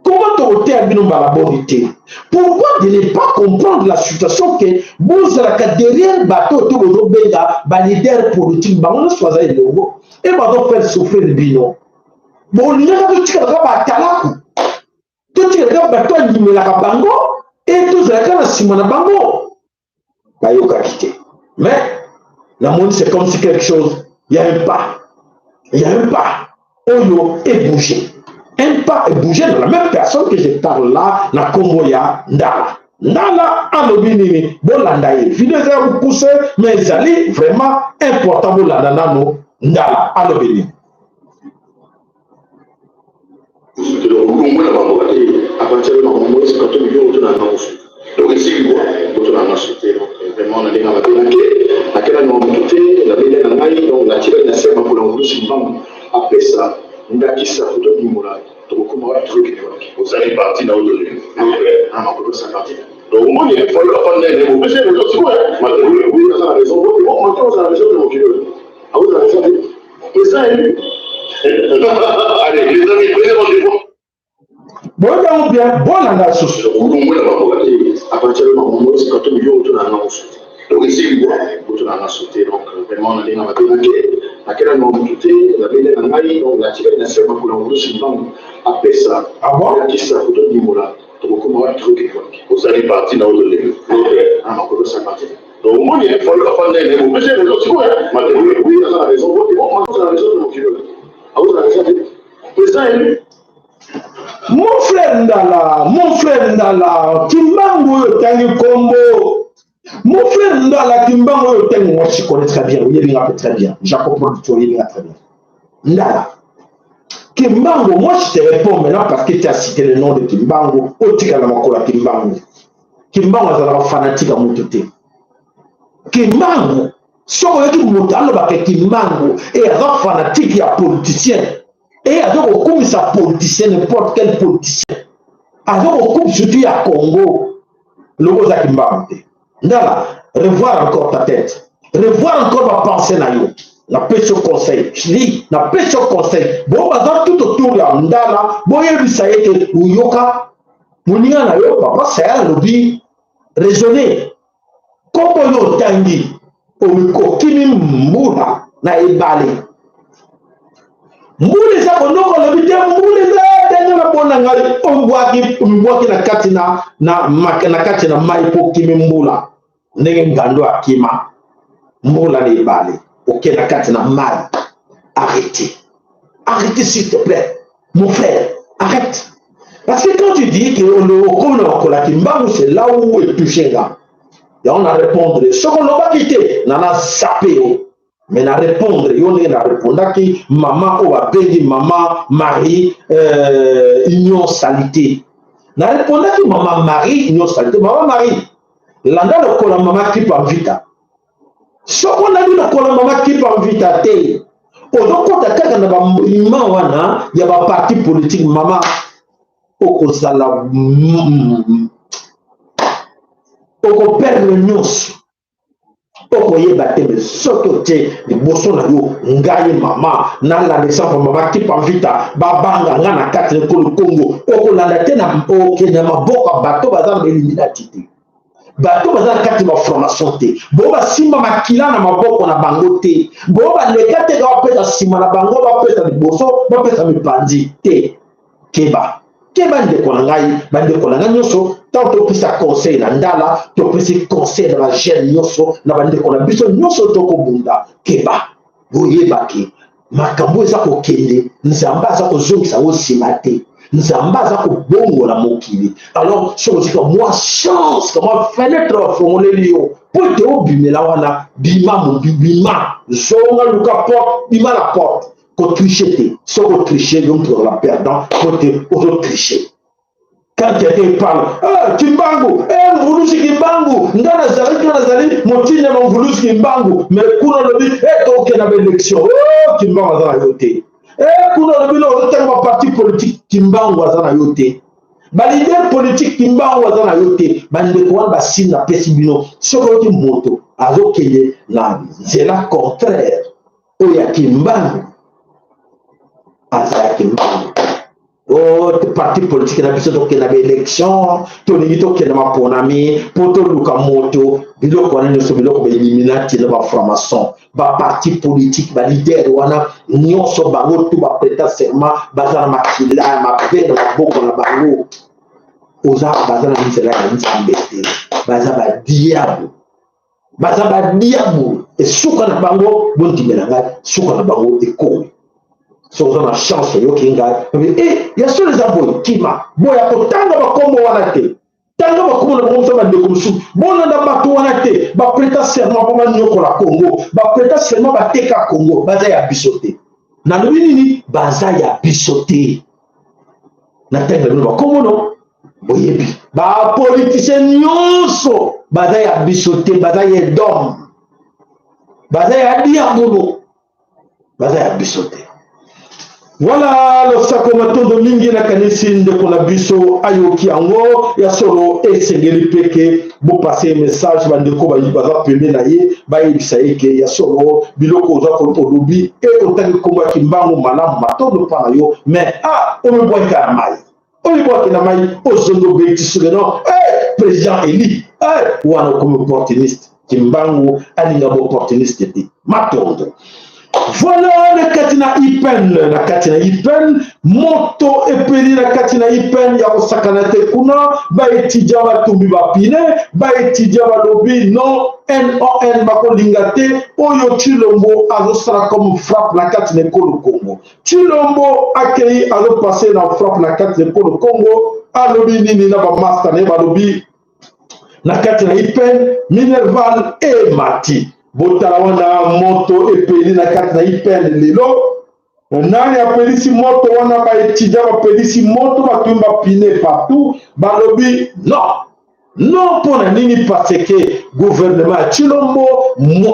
Comment t'ôter à la bonité? Pourquoi de ne pas comprendre la situation que vous avez derrière le bateau de la leader politique, on choisit le logo et on va faire souffrir le bino. Bon, il y a tout ce qui est là. Tout ce qui est là, bango et tout ce qui est là, bango. Bayoka quitté. Mais la monde, c'est comme si quelque chose, il y a un pas. Il y a un pas. Oyo est bougé. Un pas est bougé dans la même personne que je parle là, na Komoya Ndala. Ndala, alobini, bolandaye. Vidéo vous poussez, mais ils allaient vraiment important bolandana no Ndala, alobini. À partir de moment c'est quand on vient autour d'un enfant. Donc ici, autour d'un enfant, vraiment on a des ramasses. À quel moment on quitté, la belle en maille, on a tiré la serre pour l'envoyer sur le banc. Après ça, on a qui ça, tout le monde là. Vous allez partir dans le Donc, moi, il faut le faire des mots. Mais c'est les autres, oui, ça a raison. Maintenant, ça a raison de mon kilo. Ah, vous avez raison. Et ça, allez, les amis, prenez rendez-vous. Bon, donc, bien, bon, on a souci. À partir du moment où c'est quand on vient autour d'un annonce. Donc, ici, autour d'un annonce, donc, vraiment, on a dit, on va démarquer. À quel moment on a dit, on a dit, on a dit, donc, la tirée d'un serment pour l'envoyer sur le banc. Après ça, ah bon? On a dit ça, pour tout le monde là. Donc, comment on a trouvé quelque chose? Vous allez partir dans le livre. Ah, non, comment ça partir? Donc, moi, il faut le faire des mots. Mais c'est les autres, oui, ça a raison. Moi, ça a raison de mon kilo. Ah, vous avez raison. Mais ça, Mon frère Ndala, Kimbango Tangi Combo. Mon frère Ndala, Kimbango Tangi, moi je connais très bien, il y a très bien. Jacob Producteur, il y a très bien. Ndala. Kimbango, moi je te réponds maintenant parce que tu as cité le nom de Kimbango. Otika na makola Kimbango. Kimbango est un fanatique à Moutouté. Kimbango, si on veut que Kimbango est un fanatique, il y a politicien. Et alors, on coupe sa politicien, n'importe quel politicien. Alors, on coupe surtout à Congo, le Rosa Kimbango. Ndala, revoir encore ta tête. Revoir encore ma pensée na yo. La pêche au conseil. Je dis, la pêche au conseil. Bon, bazar tout autour de Ndala, bon, il y a eu ça et que Ouyoka, Mounia na yo, papa, c'est un lobby raisonné. Comme on tangi, Omiko Kimi Mbula, na Ebale. Mbule za konoko le bide mbule za denye na bona ngari mbwaki na kati na kati na maipo Kimi Mbula. Ndenge ngando akima. Mbula na Ebale. Ok, la carte na mal. Arrêtez. Arrêtez s'il te plaît. Mon frère, arrête. Parce que quand tu dis que comme la Kimbango, c'est là où est touché là. Et on a répondu. Ce qu'on n'a pas quitté, on a zappé. Mais on a répondu. On a répondu que maman, on va béni, maman, Marie, union salité. On a répondu que maman, Marie, union salité. Maman, Marie. L'anda le cola maman qui peut vita. Ce qu'on a dit dans le moment qui peut inviter à terre, au donc quand tu as un il y a un parti politique, maman, au Kosala, au père le news, au koye battre, mais surtout, les bossons là, ngaye maman, dans la naissance, maman qui peut inviter à Babanga, Nana Kati, le Congo, au Kolandate, au Kenya, Boka, bateau, bazar, éliminatif. Bato baza kati ma formation te boba simba makila na maboko na bango te boba leka te ka pesa sima na bango ba pesa liboso ba pesa mipandi te keba ndeko na ngai nyonso tant to pesa conseil na Ndala to pesa conseil na jeune nyonso na bandeko na biso nyonso to ko bunda keba boyeba ke makambo eza ko kende nzamba za ko zongisa wo sima te Nzamba za kubongola mokili. Alors, je me dis que moi, chance, comment fenêtre formule lio. Pour te obimela wana, bima mon bima. Zonga luka porte, bima la porte. Ko tricher te. Si on tricher, donc pour la perdant, pour te auto-tricher. Quand quelqu'un parle, ah, Kimbango, Mvulusi Kimbango, Ndana Zali, Motine Mvulusi Kimbango, mais kuna le dit, toke na élection, oh, Kimbango za yote. Kuna le bilo otanga parti politique Kimbango za yote. Ba leader politique Kimbango za yote, bande ko ba sina pesi bino, soko ki moto, azokeye na zela contraire. Oya Kimbango. Aza Kimbango. Oh, parti politique na biso to kena élection to ni to kena maponami poto luka moto biloko wana nyoso biloko ba eliminati na ba franc-maçon ba parti politique ba leader wana nyonso bango to ba prêter serment bazana makila mabeno maboko na bango oza bazana nzela ya nzambe te baza ba diabo e suka na bango bondimela ngai suka na bango ekomi. So on a chance yo kinga ya sur les aboy kima boya ko tanga ba kombo wana te tanga ba kombo na kombo ba de komsu bona na ba to wana te ba prêter serment ba nyoko la Congo ba prêter serment ba teka Congo baza ya bisoté na nini baza ya bisoté na tanga no ba kombo no boyebi ba politicien nyonso baza ya bisoté baza ya dom baza ya diabolo baza ya bisoté. Voilà le sakomato de mingi na kanisi de konabiso ayoki ango ya solo esengeli peke bo passer message bandeko ba baza pene na ye ba yebisa eke ya solo biloko oza ko lobi e otaki komba kimbango malamu matondo pa na yo mais o me boy ka mai o me boy na mai o zondo be ti sugeno président Eli wana comme opportuniste kimbango alinga bo opportuniste ti matondo. Voilà le katina ipen, la katina ipen, moto epeli la katina ipen ya osakanate kuna, ba etidja ba tumbi ba pine, ba etidja ba lobi non NON bako lingate, oyo Chilombo azosara comme frappe la katina ekolo Congo. Chilombo akei azo passé na frappe la katina ekolo Congo, alobi nini na ba master ne ba lobi na katina ipen, Minerval e Mati. Botala wana moto epeli na kati na ipen lelo nani apelisi moto wana ba étudiant apelisi moto batumba pine partout balobi non pour nini parce que gouvernement Chilombo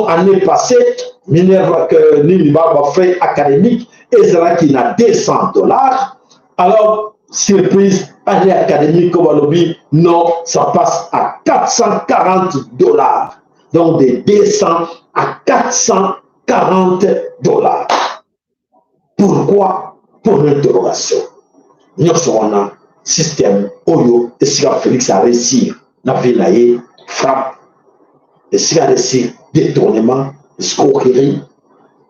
année passée Minerva que nini ba frais académique ezalaki na $200 alors surprise année académique comme balobi non ça passe à $440. Donc de 200 à $440. Pourquoi? Pour l'interrogation. Nous sommes un système Oyo et si Félix a réussi, n'a fait frappe, et si a réussi détournement, escroquerie,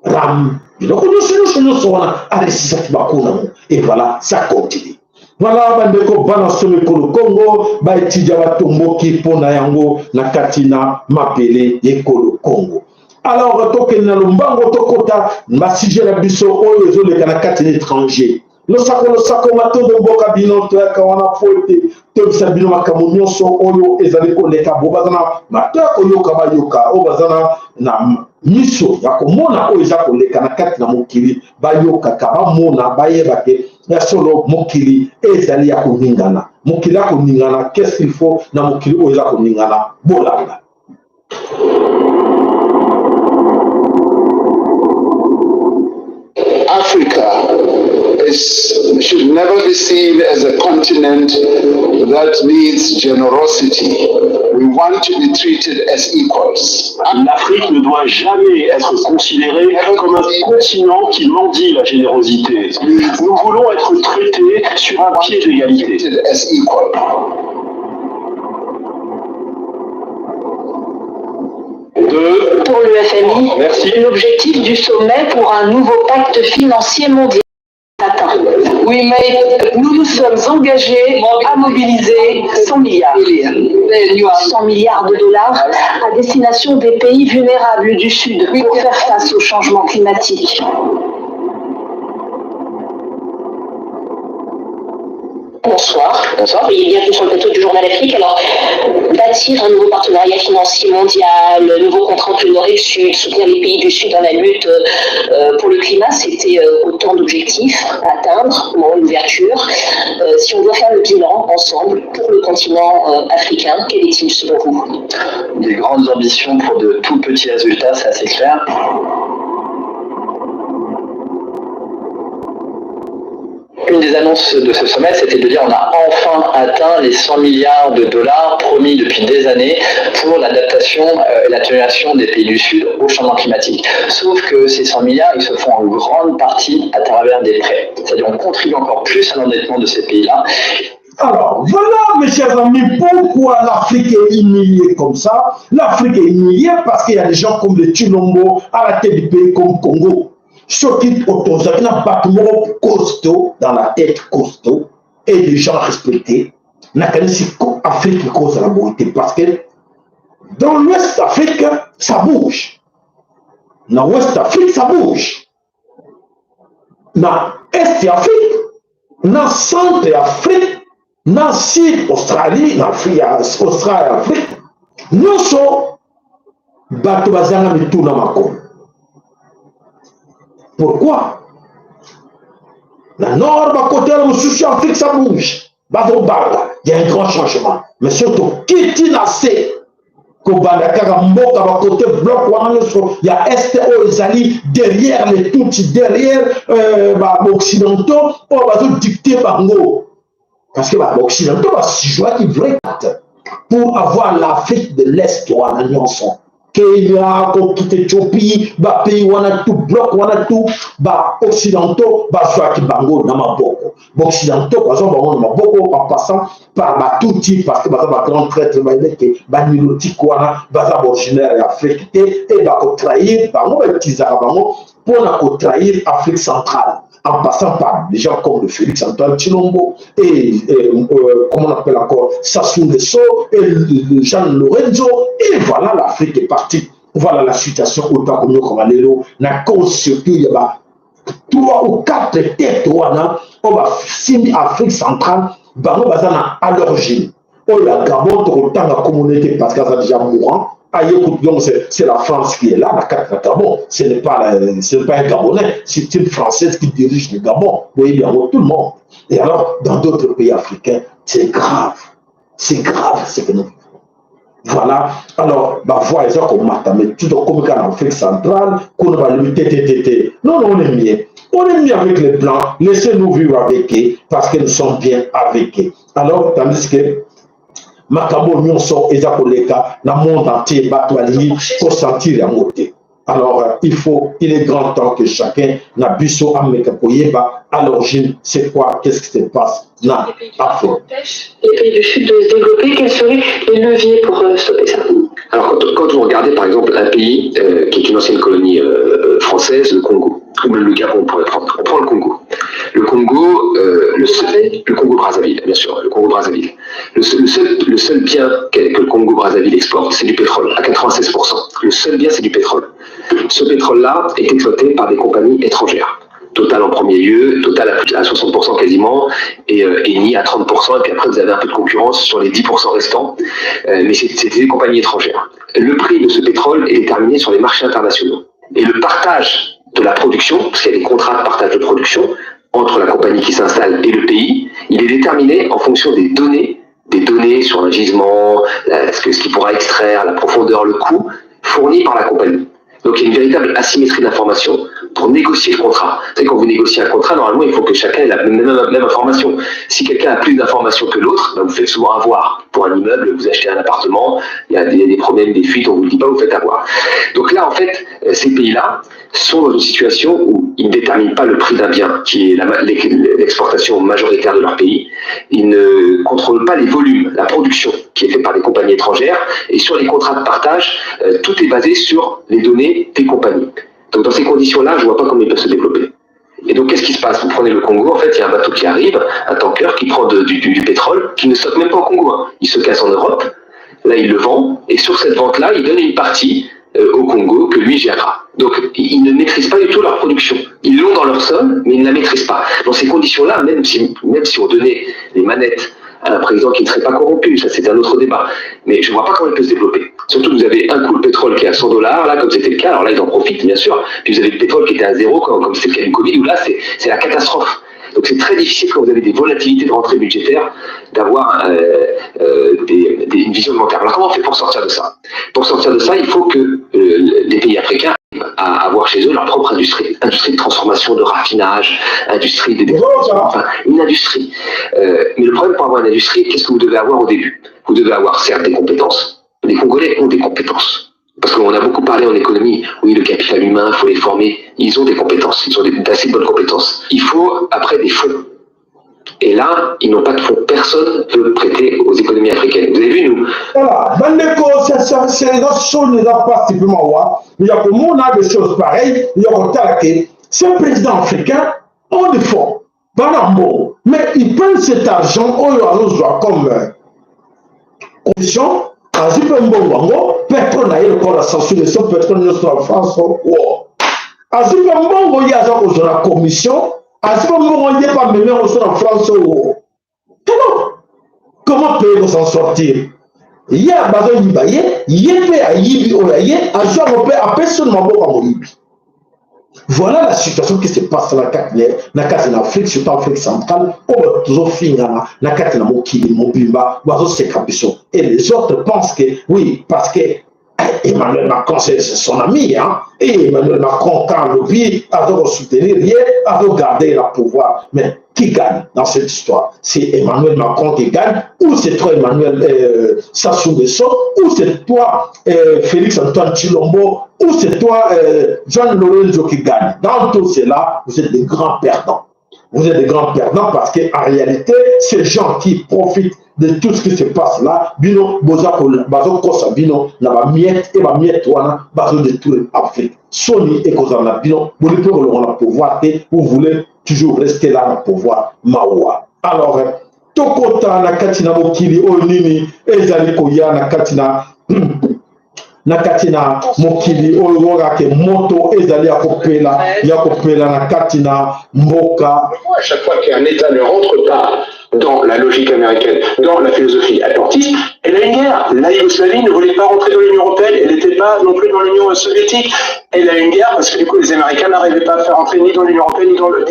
ram, nous sommes a réussi et voilà, ça continue. Voilà, bandeko banasomi ko Congo, ba etidja ba tomboki pona yango na katina mapele ekolo Congo. Alors toke na lombango tokota ma sujet na biso oyo ezoleka na katina étranger. Le sako mato de mboka bino to ya kawana fote to bisa bino makambo nyonso oyo ezali koleka bo bazana mata koyoka bayoka o bazana na miso ya komona oyo eza koleka na kati na mokili bayoka ka bamona bayeba ke ya solo mokili ezali ya koningana mokili ya koningana qu'est-ce qu'il faut na mokili oyo eza koningana bolanda. Africa should never be seen as a continent that needs generosity. We want to be treated as equals. L'Afrique ne doit jamais être considérée comme un continent qui mendie la générosité. Nous voulons être traités sur un pied d'égalité. Pour le FMI, l'objectif du sommet pour un nouveau pacte financier mondial atteint. Nous nous sommes engagés à mobiliser 100 milliards. 100 milliards de dollars à destination des pays vulnérables du Sud pour faire face au changement climatique. Bonsoir. Oui, bienvenue sur le plateau du Journal Afrique. Alors, bâtir un nouveau partenariat financier mondial, nouveau contrat entre le Nord et le Sud, soutenir les pays du Sud dans la lutte pour le climat, c'était autant d'objectifs à atteindre, une ouverture. Si on doit faire le bilan ensemble pour le continent africain, quel est-il selon vous? Des grandes ambitions pour de tout petits résultats, c'est assez clair. Une des annonces de ce sommet, c'était de dire on a enfin atteint les 100 milliards de dollars promis depuis des années pour l'adaptation et l'atténuation des pays du Sud au changement climatique. Sauf que ces 100 milliards, ils se font en grande partie à travers des prêts. C'est-à-dire on contribue encore plus à l'endettement de ces pays-là. Alors, voilà, mes chers amis, pourquoi l'Afrique est humiliée comme ça. L'Afrique est humiliée parce qu'il y a des gens comme les Chilombo à la tête du pays comme Congo. Ceux qui autorisent un bâtiment costaud, dans la tête costaud, et des gens respectés. L'Afrique cause la beauté parce que dans l'Ouest Afrique, ça bouge. Dans l'Ouest Afrique, ça bouge. Dans l'Est Afrique, dans le Centre Afrique, dans le Sud Australie, dans Australie Afrique, nous sommes bateaux bazanga mitou na makom. Pourquoi? Dans le nord, à côté de la Afrique, ça bouge. Il y a un grand changement. Mais surtout, qui est nassé? Kobanda kaka mboka ba côté bloc wana il y a STO ezali derrière les Tutsis, derrière occidentaux pour dicter bango parce que occidentaux va se jouer qui vrai pour avoir l'Afrique de l'Est wana nyonso Kenya ko Éthiopie ba pays wana tout bloc wana tout ba occidentaux ba jouer qui bango na maboko occidentaux par exemple bango na maboko en passant par ba Tutsi parce que ba grand traître ba que ba niloti wana ba originaire d'Afrique et ba ko trahir bango ba tizaka bango pour na ko trahir Afrique centrale en passant par des gens comme le Félix Antoine Tshilombo et comment on appelle encore Sassou Nguesso et le Jean Lorenzo et voilà l'Afrique est partie. Voilà la situation autant comme nous comme Alélo na cause surtout il y a 3 ou 4 têtes on va signer Afrique centrale bango bazana à l'origine on la Gabon autant la communauté parce qu'elle est déjà mourant. Donc c'est la France qui est là, la carte du Gabon. Ce n'est pas un Gabonais, c'est une Française qui dirige le Gabon. Vous voyez, il y a tout le monde. Et alors, dans d'autres pays africains, c'est grave. C'est grave ce que nous vivons. Voilà. Alors, voilà, ils ont comme tout comme en Afrique centrale, qu'on va lutter. Non, on est mieux. On est mieux avec les Blancs. Laissez-nous vivre avec eux, parce que nous sommes bien avec eux. Alors, tandis que Makabo nyonso eza koleka na monde entier batwali pour sentir la montée. Alors il est grand temps que chacun na biso ameka koyeba à l'origine c'est quoi, qu'est-ce qui se passe na Afrique. Les pays du Sud de se développer, quels seraient les leviers pour stopper ça? Alors quand vous regardez par exemple un pays qui est une ancienne colonie française, le Congo, ou même le Gabon pour être franc, on prend le Congo. Le Congo, le Congo-Brazzaville, bien sûr, le Congo-Brazzaville. Le seul bien que le Congo-Brazzaville exporte, c'est du pétrole, à 96%. Le seul bien, c'est du pétrole. Ce pétrole-là est exploité par des compagnies étrangères. Total en premier lieu, Total à 60% quasiment, et Eni à 30%, et puis après vous avez un peu de concurrence sur les 10% restants, mais c'est des compagnies étrangères. Le prix de ce pétrole est déterminé sur les marchés internationaux. Et le partage de la production, parce qu'il y a des contrats de partage de production entre la compagnie qui s'installe et le pays, il est déterminé en fonction des données sur un gisement, ce qu'il pourra extraire, la profondeur, le coût, fournis par la compagnie. Donc il y a une véritable asymétrie d'information pour négocier le contrat. Vous savez, quand vous négociez un contrat, normalement, il faut que chacun ait la même information. Si quelqu'un a plus d'informations que l'autre, ben, vous faites souvent avoir. Pour un immeuble, vous achetez un appartement, il y a des problèmes, des fuites, on ne vous le dit pas, vous faites avoir. Donc là, en fait, ces pays-là sont dans une situation où ils ne déterminent pas le prix d'un bien, qui est l'exportation majoritaire de leur pays. Ils ne contrôlent pas les volumes, la production, qui est faite par des compagnies étrangères. Et sur les contrats de partage, tout est basé sur les données des compagnies. Donc dans ces conditions-là, je ne vois pas comment ils peuvent se développer. Et donc qu'est-ce qui se passe? Vous prenez le Congo, en fait, il y a un bateau qui arrive, un tanker qui prend du pétrole, qui ne stocke même pas au Congo. Hein. Il se casse en Europe, là il le vend, et sur cette vente-là, il donne une partie au Congo que lui gérera. Donc ils ne maîtrisent pas du tout leur production. Ils l'ont dans leur sol, mais ils ne la maîtrisent pas. Dans ces conditions-là, même si on donnait les manettes à un président qui ne serait pas corrompu, ça c'est un autre débat. Mais je ne vois pas comment il peut se développer. Surtout vous avez un coup le pétrole qui est à $100, là comme c'était le cas, alors là ils en profitent bien sûr, puis vous avez le pétrole qui était à 0, comme c'était le cas du Covid, où là c'est la catastrophe. Donc c'est très difficile quand vous avez des volatilités de rentrée budgétaire d'avoir une vision de long terme. Alors comment on fait pour sortir de ça? Pour sortir de ça, il faut que les pays africains à avoir chez eux leur propre industrie de transformation, de raffinage, industrie enfin une industrie. Mais le problème pour avoir une industrie, qu'est-ce que vous devez avoir au début? Vous devez avoir certes des compétences. Les Congolais ont des compétences. Parce qu'on a beaucoup parlé en économie, oui, le capital humain, il faut les former. Ils ont des compétences, ils ont d'assez bonnes compétences. Il faut après des fonds. Et là, ils n'ont pas de fonds. Personne ne veut prêter aux économies africaines. Vous avez vu, nous? Voilà, dans les choses ne doivent pas simplement. Il y a pour moi, on a des choses pareilles. Il y a que c'est un président africain, on le fonds. Mais ils prennent cet argent, on le voit comme condition. Pétrole n'a pas la censuration, pétrole ne soit en France. Azipambongo y a la commission, Azipambongo y a pas mené en France. Comment peut-on s'en sortir? Il y a besoin de bailler, il y a à Yibi Oyaye, à jouer à personne m'a beaucoup à Yibi. Voilà la situation qui se passe dans la Afrique, surtout en Afrique centrale, où toujours finir la Katina Mokili, Mobimba, et les autres pensent que, oui, parce que Emmanuel Macron, c'est son ami, hein, et Emmanuel Macron, quand le vit, a de soutenir rien, a de garder le pouvoir. Mais qui gagne dans cette histoire? C'est Emmanuel Macron qui gagne, ou c'est toi, Emmanuel Sassou Nguesso, ou c'est toi, Félix-Antoine Tshilombo, ou c'est toi, Jean Lorenzo qui gagne. Dans tout cela, vous êtes des grands perdants. Vous êtes des grands perdants parce qu'en réalité, ces gens qui profitent de tout ce qui se passe là, bino, bazo kosa bino, na ba miette et ba miette wana, bazo détruire l'Afrique. Soni et Kozana bino, vous voulez le pouvoir, vous voulez toujours rester là dans le pouvoir, mawa. Alors, tokota na katina mokili onini, ezali koya na katina, mokili oyoga ke moto ezali yakopela na katina mboka. À chaque fois qu'un État ne rentre pas dans la logique américaine, dans la philosophie atlantiste, elle a une guerre. La Yougoslavie ne voulait pas rentrer dans l'Union européenne, elle n'était pas non plus dans l'Union soviétique. Elle a une guerre parce que du coup les Américains n'arrivaient pas à faire entrer ni dans l'Union européenne ni dans le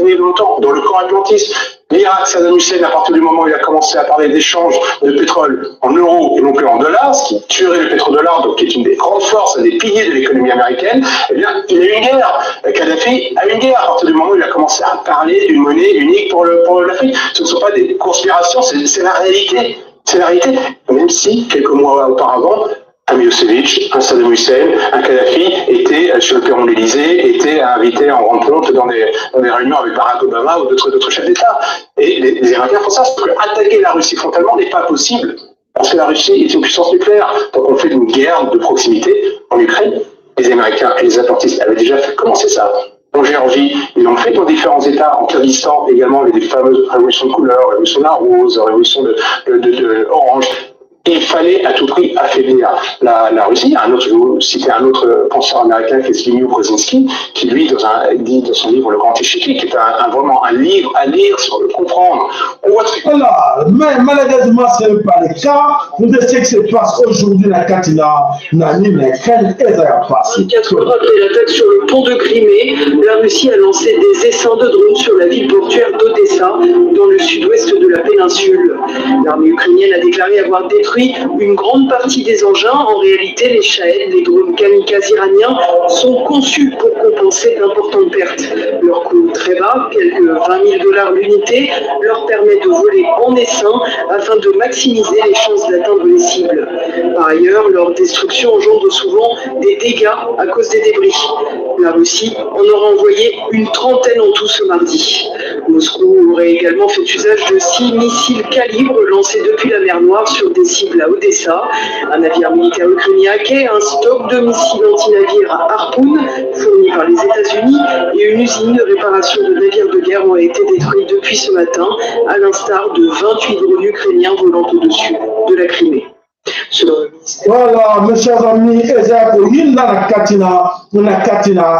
camp atlantiste. L'Irak, Saddam Hussein, à partir du moment où il a commencé à parler d'échange de pétrole en euros et non plus en dollars, ce qui tuerait le pétrodollar, donc qui est une des grandes forces, un des piliers de l'économie américaine, eh bien, il a eu une guerre. Kadhafi a eu une guerre à partir du moment où il a commencé à parler d'une monnaie unique pour l'Afrique. Ce ne sont pas des conspirations, c'est la réalité. C'est la réalité. Même si, quelques mois auparavant, un Milosevic, un Saddam Hussein, un Kadhafi étaient sur le perron de l'Élysée, étaient invités en grande pompe dans des réunions avec Barack Obama ou d'autres chefs d'État. Et les Américains font ça, parce que attaquer la Russie frontalement n'est pas possible, parce que la Russie est une puissance nucléaire. Donc on fait une guerre de proximité en Ukraine. Les Américains et les atlantistes avaient déjà fait commencer ça. En Géorgie, ils l'ont fait dans différents États, en Kyrgyzstan également, les fameuses révolutions de couleur, révolution de la rose, révolution de orange. Il fallait à tout prix affaiblir la Russie. Je vais vous citer un autre penseur américain qui est Zbigniew Brzezinski, qui lui, dit dans son livre Le Grand Échiquier, qui est vraiment un livre à lire sur le comprendre. Voilà, mais malheureusement, ce n'est pas le cas. Vous savez ce qui se passe aujourd'hui, la Katina, Nani, la Ukraine, et ça a passé. 4 heures après l'attaque sur le pont de Crimée, la Russie a lancé des essaims de drones sur la ville portuaire d'Odessa, dans le sud-ouest de la péninsule. L'armée ukrainienne a déclaré avoir détruit une grande partie des engins. En réalité, les Shahed, les drones kamikazes iraniens, sont conçus pour compenser d'importantes pertes. Leur coût très bas, quelques $20 000 l'unité, leur permet de voler en essaim afin de maximiser les chances d'atteindre les cibles. Par ailleurs, leur destruction engendre souvent des dégâts à cause des débris. La Russie en aura envoyé une trentaine en tout ce mardi. Moscou aurait également fait usage de 6 missiles calibres lancés depuis la mer Noire sur des cibles à Odessa. Un navire militaire ukrainien hacké, un stock de missiles anti-navires à Harpoon fournis par les États-Unis et une usine de réparation de navires de guerre ont été détruits depuis ce matin, à l'instar de 28 drones ukrainiens volant au-dessus de la Crimée. Voilà, mes chers amis, Ezako, la Katina,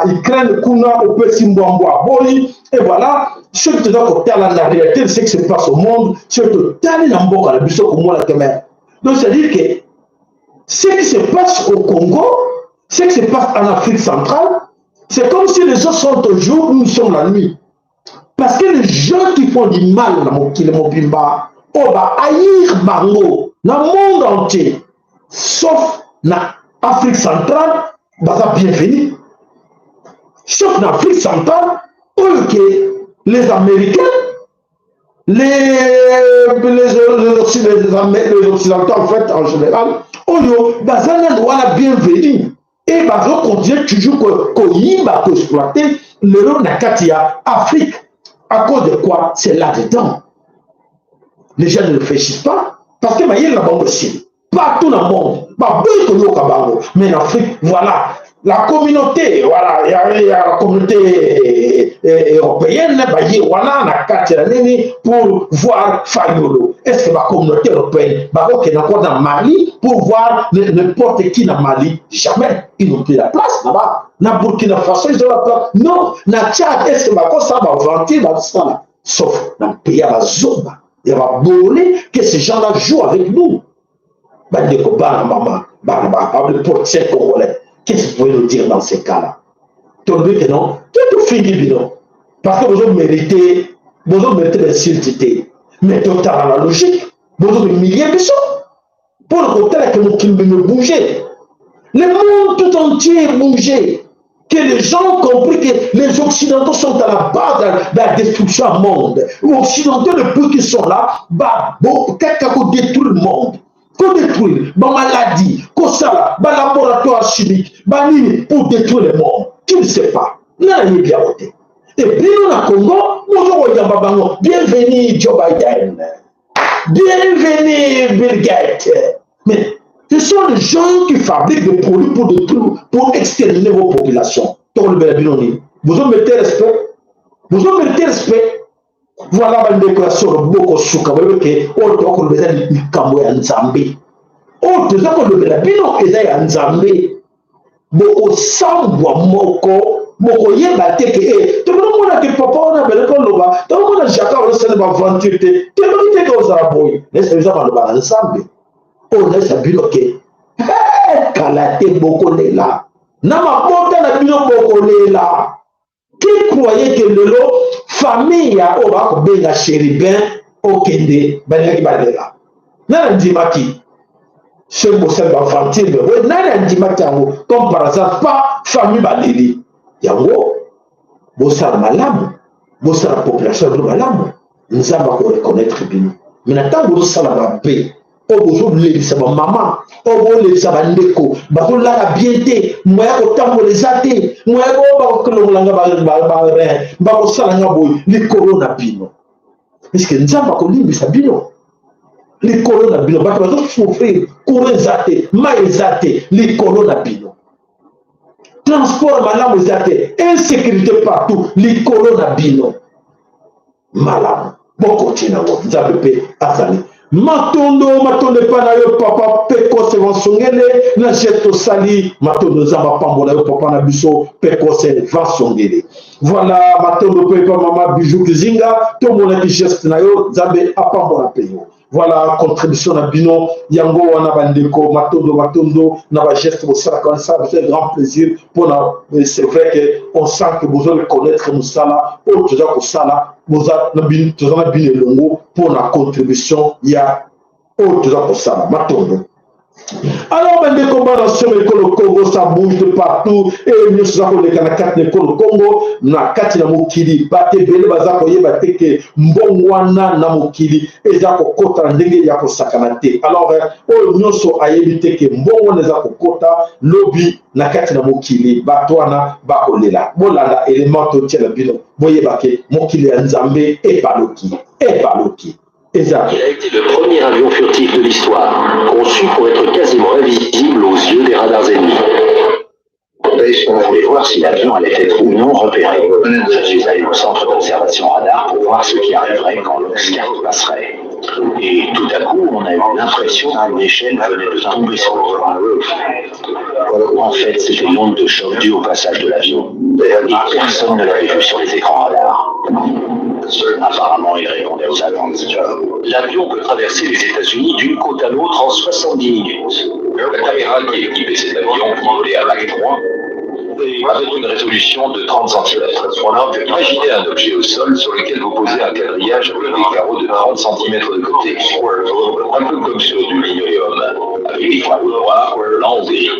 Ukraine, Kuna, Opesimbwambwa, Boli, et voilà, ce que tu dois la réalité, c'est ce qui se passe au monde, ce que tu as dans le biseau comme moi la caméra. Donc, c'est-à-dire que ce qui se passe au Congo, ce qui se passe en Afrique centrale, c'est comme si les autres sont au jour, nous sommes la nuit. Parce que les gens qui font du mal dans mon Mobimba, on va haïr Bango dans le monde entier, sauf dans l'Afrique centrale, bah bienvenue. Sauf dans l'Afrique centrale, où les Américains, les Occidentaux en fait en général, bazana doit bienvenue et bazo continue toujours qu'on exploiter l'euro Nakatia Afrique. À cause de quoi? C'est là-dedans. Les gens ne réfléchissent pas parce que il y a la bombe aussi. Partout dans le monde, mais en Afrique, voilà. La communauté, voilà, il y a la communauté européenne, pour voir Fayolo. Est-ce que la communauté européenne va encore dans Mali pour voir n'importe qui dans Mali? Jamais. Ils n'ont plus la place là-bas. Dans Burkina Faso, ils ont la place. Non, dans Tchad, est-ce que ça va vanter dans ça? Sauf dans le pays à la zone. Il va voler que ces gens-là jouent avec nous. Le portier congolais. Qu'est-ce que vous pouvez nous dire dans ces cas-là? Tu dis que non, tu fingi bino. Parce que vous méritez l'insulté. Mais dans la logique, vous avez milliers de choses. Pour le côté que vous ne bougez. Le monde tout entier est bougé. Que les gens ont compris que les Occidentaux sont à la base de la destruction du monde. Les Occidentaux, depuis qu'ils sont là, quelqu'un qui détruit le monde. Qu'on détruit la maladie, qu'on ça, le laboratoire chimique, pour détruire le monde. Tu ne sais pas. Là, il est bien voté. Et puis, nous, au Congo, bienvenue Joe Biden. Bienvenue Bill Gates. Mais ce sont les gens qui fabriquent des produits pour détruire, pour exterminer vos populations. Vous en mettez respect. Vous en mettez respect. Voilà une déclaration de beaucoup souka. Vous voyez que autre qu'on besoin de Kambo et Nzambi. Autre qu'on le besoin bino et Nzambi. Beaucoup sambwa moko yeba teke to mo na ke papa na bele ko loba to mo na jaka o se ba aventure te te ko za boy laisse ça ba ba ensemble on laisse biloke kala te boko lela na mabota na bino boko lela qui croyait que lelo famille ya o ba ko benga chérubin o kende banaki balela na ndimaki ce monsieur va fantir mais na ndimaki comme par hasard pas famille baleli yango bosala malamu bosala population de malamu nzamba ko reconnaître bino mais ntango bosala bape o bozolelisa bamama o bolelisa bandeko bazolala bien te moya kotamboleza te moya bakolongolanga bakosalanga boye likolo na bino puisque nzamba kolimbisa bino likolo na bino bato bazosouffrir courant eza te mai eza te likolo na bino transport malamu zate insécurité partout likolo na bino malamu bokotina ngo nzambe pe azali matondo pa na yo papa peko se vansongele na jeto sali matondo zamba pambola yo papa na biso peko se vansongele voilà matondo pe pa mama bijou kizinga to mona ki geste na yo nzambe apambola pe yo. Voilà contribution na bino yango wana bandeko matondo na ba geste pour ça comme ça c'est un grand plaisir pour na c'est vrai que on sent que vous allez connaître musala au déjà pour ça vous na bin tout na bin longo pour na contribution ya au déjà pour ça matondo. Alors, ben, comment le Congo, ça bouge de partout, et nous sommes les Kanakats de Congo, na kati na mokili, bate bele bazako ye bate ke mbongwana na mokili, et zako kota ndenge ya kosakanate. Alors, nous sommes ayebite ke mbongwana zako kota, lobby na kati na mokili, batwana bakolela. Bolanda élément totiel na bino, boye bake mokili ya Nzambe et baloki. Il a été le premier avion furtif de l'histoire, conçu pour être quasiment invisible aux yeux des radars ennemis. On voulait voir si l'avion allait être ou non repéré. Je suis allé au centre d'observation radar pour voir ce qui arriverait quand l'Oscar passerait. Et tout à coup, on a eu l'impression qu'une échelle venait de tomber sur le toit. En fait, c'était l'onde de choc due au passage de l'avion. Et personne ne l'avait vu sur les écrans radars. Apparemment, il répondait aux attentes. L'avion peut traverser les États-Unis d'une côte à l'autre en 70 minutes. La caméra qui équipait cet avion volait à Mach 3 avec une résolution de 30 cm. Imaginez un objet au sol sur lequel vous posez un quadrillage avec des carreaux de 30 cm de côté. Un peu comme sur du linoléum, avec des carreaux noirs, blancs ou gris.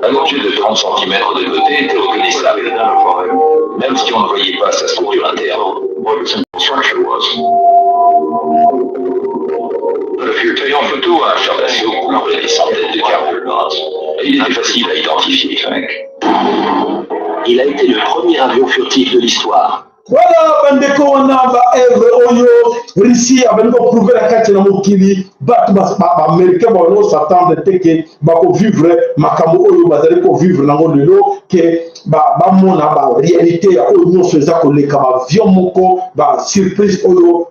Un objet de 30 cm de côté était reconnaissable, même si on ne voyait pas sa structure interne. Le fauteuil en photo un champ d'assaut couvrait des centaines de carreaux. Et il était facile à identifier. Il a été le premier avion furtif de l'histoire. Voilà, bandeko wana ba Eve Oyo, Russie a venu prouver la carte na mokili, bat américain ba no s'attendre teke ba ko vivre makambo oyo bazali ko vivre nango lelo ke ba mona ba réalité ya oyo nyonso eza koleka ba avion moko ba surprise oyo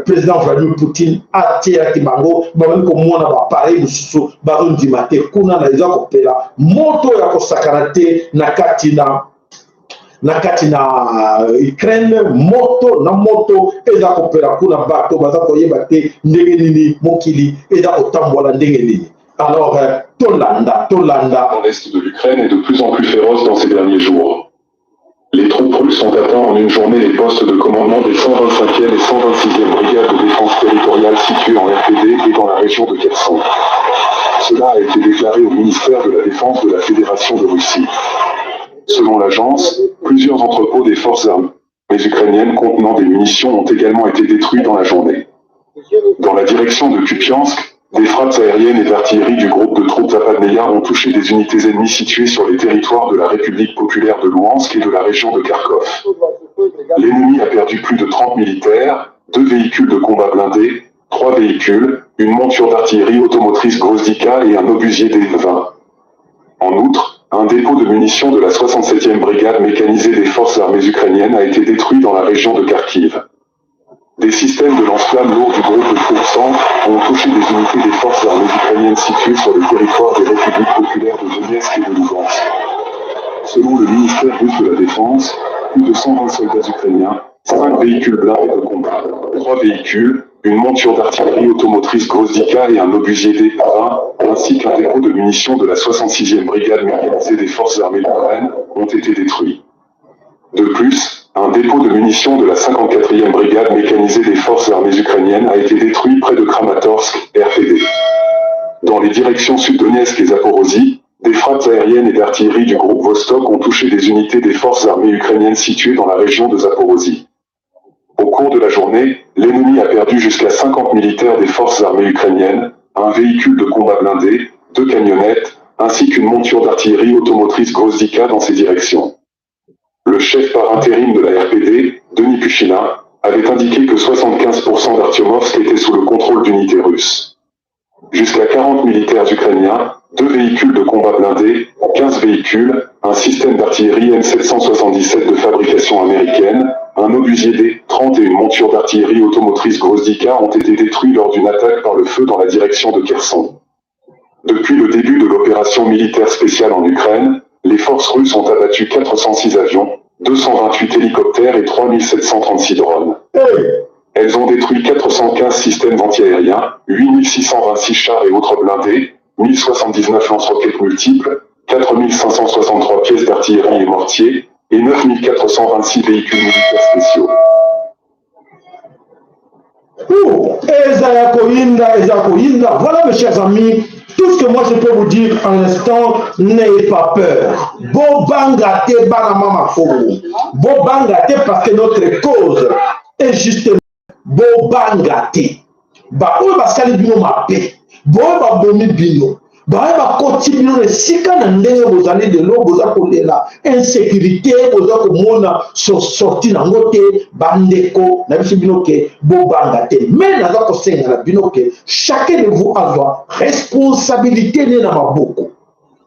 président Vladimir Poutine atiaki bango bavali komona ba pareil mosusu bazondima te kuna na eza kopela moto ya kosakana te na kati na Ukraine moto eza kopela kuna bato baza koyeba te ndenge nini mokili eza kotambola ndenge nini. Alors, Tolanda. Dans l'est de l'Ukraine est de plus en plus féroce dans ces derniers jours. Les troupes russes ont atteint en une journée les postes de commandement des 125e et 126e brigades de défense territoriale situées en RPD et dans la région de Kherson. Cela a été déclaré au ministère de la Défense de la Fédération de Russie. Selon l'agence, plusieurs entrepôts des forces armées ukrainiennes contenant des munitions ont également été détruits dans la journée. Dans la direction de Kupiansk, des frappes aériennes et d'artillerie du groupe de troupes Zapadneia ont touché des unités ennemies situées sur les territoires de la République populaire de Louhansk et de la région de Kharkov. L'ennemi a perdu plus de 30 militaires, 2 véhicules de combat blindés, 3 véhicules, une monture d'artillerie automotrice Grozdika et un obusier D-20. En outre, un dépôt de munitions de la 67e brigade mécanisée des forces armées ukrainiennes a été détruit dans la région de Kharkiv. Des systèmes de lance-flammes lourds du groupe de troupes centres ont touché des unités des forces armées ukrainiennes situées sur le territoire des républiques populaires de Donetsk et de Lugansk. Selon le ministère russe de la Défense, plus de 120 soldats ukrainiens, 5 véhicules blindés de combat, 3 véhicules, une monture d'artillerie automotrice Grozdika et un obusier D-20, ainsi qu'un dépôt de munitions de la 66e brigade mécanisée des forces armées d'Ukraine ont été détruits. De plus, un dépôt de munitions de la 54e brigade mécanisée des forces armées ukrainiennes a été détruit près de Kramatorsk, RPD. Dans les directions Sud-Donetsk et Zaporozhye, des frappes aériennes et d'artillerie du groupe Vostok ont touché des unités des forces armées ukrainiennes situées dans la région de Zaporozhye. Au cours de la journée, l'ennemi a perdu jusqu'à 50 militaires des forces armées ukrainiennes, un véhicule de combat blindé, 2 camionnettes, ainsi qu'une monture d'artillerie automotrice Grozdika dans ces directions. Le chef par intérim de la RPD, Denis Pushilin, avait indiqué que 75% d'Artyomovsk était sous le contrôle d'unités russes. Jusqu'à 40 militaires ukrainiens, 2 véhicules de combat blindés, 15 véhicules, un système d'artillerie M777 de fabrication américaine, un obusier D-30 et une monture d'artillerie automotrice Grozdika ont été détruits lors d'une attaque par le feu dans la direction de Kherson. Depuis le début de l'opération militaire spéciale en Ukraine, les forces russes ont abattu 406 avions, 228 hélicoptères et 3736 drones. Elles ont détruit 415 systèmes antiaériens, 8626 chars et autres blindés, 1079 lance-roquettes multiples, 4563 pièces d'artillerie et mortiers, et 9426 véhicules militaires spéciaux. Voilà mes chers amis, tout ce que moi je peux vous dire en l'instant, n'ayez pas peur. Bobangate banamama fogo. Bobangate parce que notre cause est justement Bobangate. Ba oyo basali bino mabe. Boyo babomi bino. Baye bakoti bino esika na ndenge bozali lelo boza kolela insécurité boza komona sorti nango te bandeko na biso bino ke bobanga te mais naza kosenga na bino ke chacun de vous a responsabilité ne na maboko.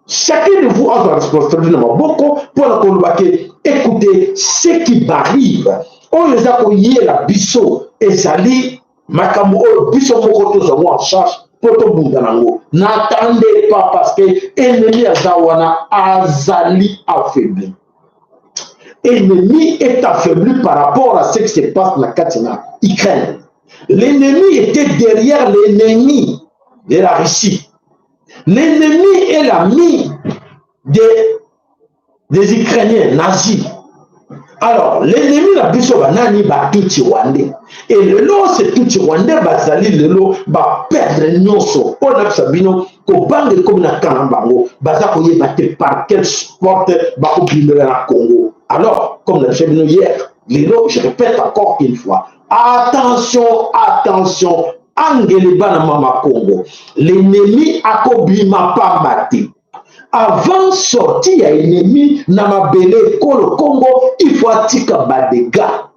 Chacun de vous a responsabilité na maboko pour la koloba ke écoutez ce qui m'arrive oyo eza koyela biso ezali makambo oyo biso moko tozango en charge. N'attendez pas parce que l'ennemi azali affaibli. L'ennemi est affaibli par rapport à ce qui se passe dans la Katina, Ukraine. L'ennemi était derrière l'ennemi de la Russie. L'ennemi est l'ami des Ukrainiens nazis. Alors, l'ennemi n'a plus sur nani ba tout Rwandais. Et le lot, c'est tout Rwandais, bazali le lot, ba perdre nyonso. On a sabino, ko bangue comme na kanambango, baza koye bate par quelle porte ba ko bimela na Congo. Alors, comme l'a fait hier, le lot, je répète encore une fois, attention, attention, angele bana mama Congo. L'ennemi a ko bima pas bate. Avant sortir à l'ennemi, Namabele, Kolo Congo, il faut attirer Badega.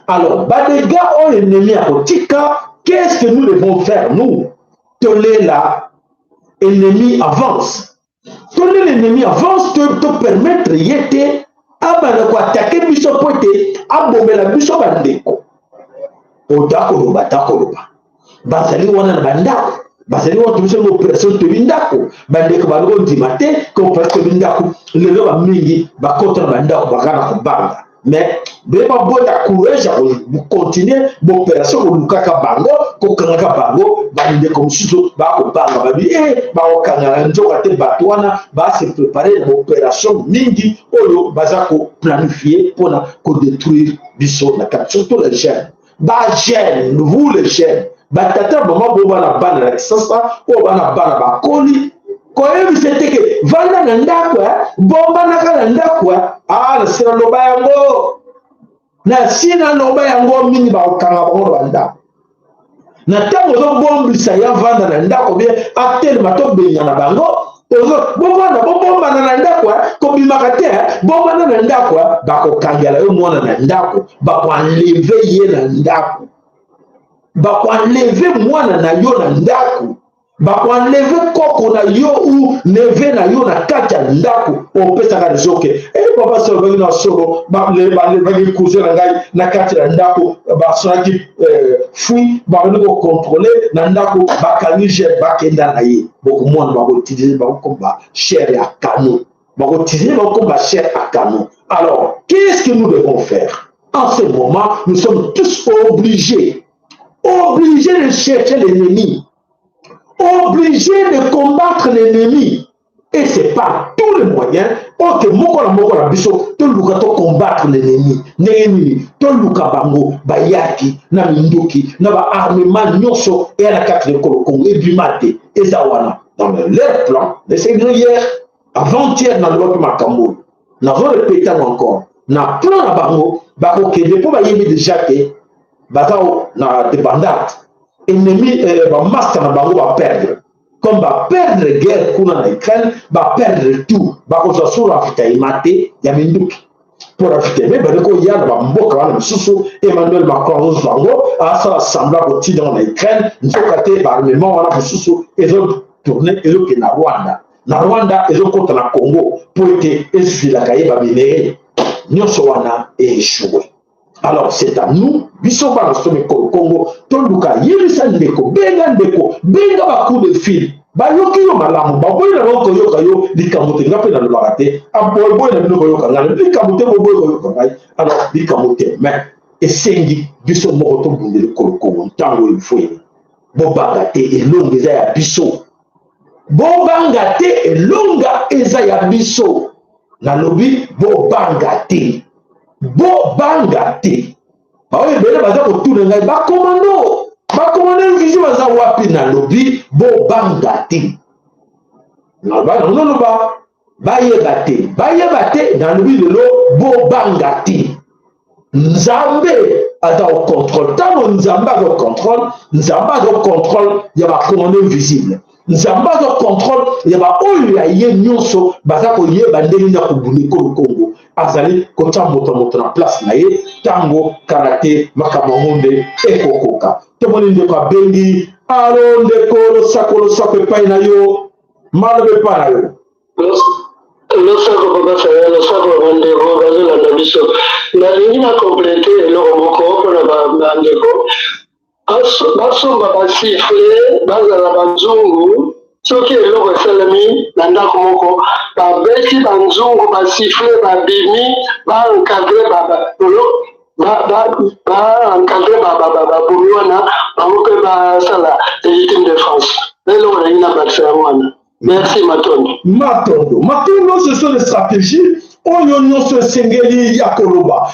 Alors, Badega, oh l'ennemi à Otika, qu'est-ce que nous devons faire, nous? Toler là, l'ennemi avance. Toler l'ennemi avance, te permettre d'y abandonner, attaquer Bishop Pote, abomber la Bishop Bandeko. Odakoloba, Dakoloba. Bazali wana Bandako. Basali wa tumisha l'opération tebindako bandeko baloko ndimate ko parce que bindako lelo ba mingi bakota bandako bakana kubanga mais beba bota courage pour continuer l'opération ko lukaka bango ko kangaka bango balinde comme suso ba ko banga ba bi ba ko kangaka njoka te batwana ba se préparer l'opération mingi oyo baza ko planifier pour ko détruire biso na cap surtout les jeunes ba jeunes vous les jeunes ba tata maman bo bana bana la sasa o bana bana ba koli ko c'était que vanda na ndako bomba na kala ndako na sina loba yango na sina loba yango mingi ba okanga bango banda na tango zo bombisa ya vanda na ndako bien atel mato benya na bango bomba na ndako ko bimaka te bomba na ndako ba ko kangela yo mwana na ndako ba ko enlever ye na ndako ba ko enlever mwana na yo na ndako bakwanleve koko na yo ou neve na yo na kati ya ndako opesaka lizoke papa solo bangi na solo bangi cousin na ngai na kati ya ndako basolaki fui bakoni kocontrole na ndako bakangi je bakenda na ye bokomona bakotilize bakokomba chair ya canon bakotilize bakokomba chair à canon. Alors qu'est-ce que nous devons faire en ce moment? Nous sommes tous obligés de chercher l'ennemi, obligé de combattre l'ennemi. Et c'est par tous les moyens. Ok, mokola biso, to luka to combattre l'ennemi. N'ennemi, to luka bango, bayaki, na minduki, na ba armement nyonso, et à la 4 de Congo, et bimate, et zawana. Dans leur plan, c'est hier, avant-hier, dans le bloc Makambo, nous avons répété encore, na plan na bango, bako kende, pour ba yemi déjà que, bazao na débandate. Ennemi master na bango va perdre comme va perdre guerre kuna na Ukraine va perdre tout va ko sur Afrika imate ya minduki pour Afrika mais ba ko ya na mboka wana misusu Emmanuel Macron zango a ça sembla ko ti dans na Ukraine nzokate ba armement wana misusu ezo tourner ezo ke na Rwanda ezo kota na Congo pour que ezila kaye ba minere nyonso wana échoué. Alors c'est à nous, biso ba na Congo, toluka yebisa ndeko, benga ba coup de fil. Ba yoki yo malamu, ba boy na ko yoka yo likamote ngape na lobakate, boy na bino ko yoka ngala, likamote boy ko yoka ngai. Alors likamote, mais esengi biso moko to bundele Congo, tango ifwe. Bobanga te elonga eza ya biso. Bobanga te elonga eza ya biso. Na lobi bobanga te. Bobanga te baoye bele baza kotuna ngai bakomando visi baza wapi na lobi bobanga te naloba bayeba te na lobi lelo bobanga te nzambe aza au contrôle ntango nzambe aza au contrôle ya bakomando invisible nzambe aza au contrôle ya baoyo ya ye nyonso baza koyeba ndenge na kobunda ekolo Congo azali kotia moto na place na ye tango karate makambo ngonde ekokoka tomoni ndeko abengi alo ndeko losako epai na yo maloba epai na yo losako papa saya losako bandeko bazolanda biso nalingi na komplete eloko moko mpona bandeko basomba basifle bazala banzungu soki eloko esalemi na ndako moko babeti banzungu basifle babimi baankadre babumi wana bango mpe basala légitime de France eloko nalingi na bakisa yango wana. Merci Matondo, ce sont des stratégies oyo nyonso esengeli ya koloba.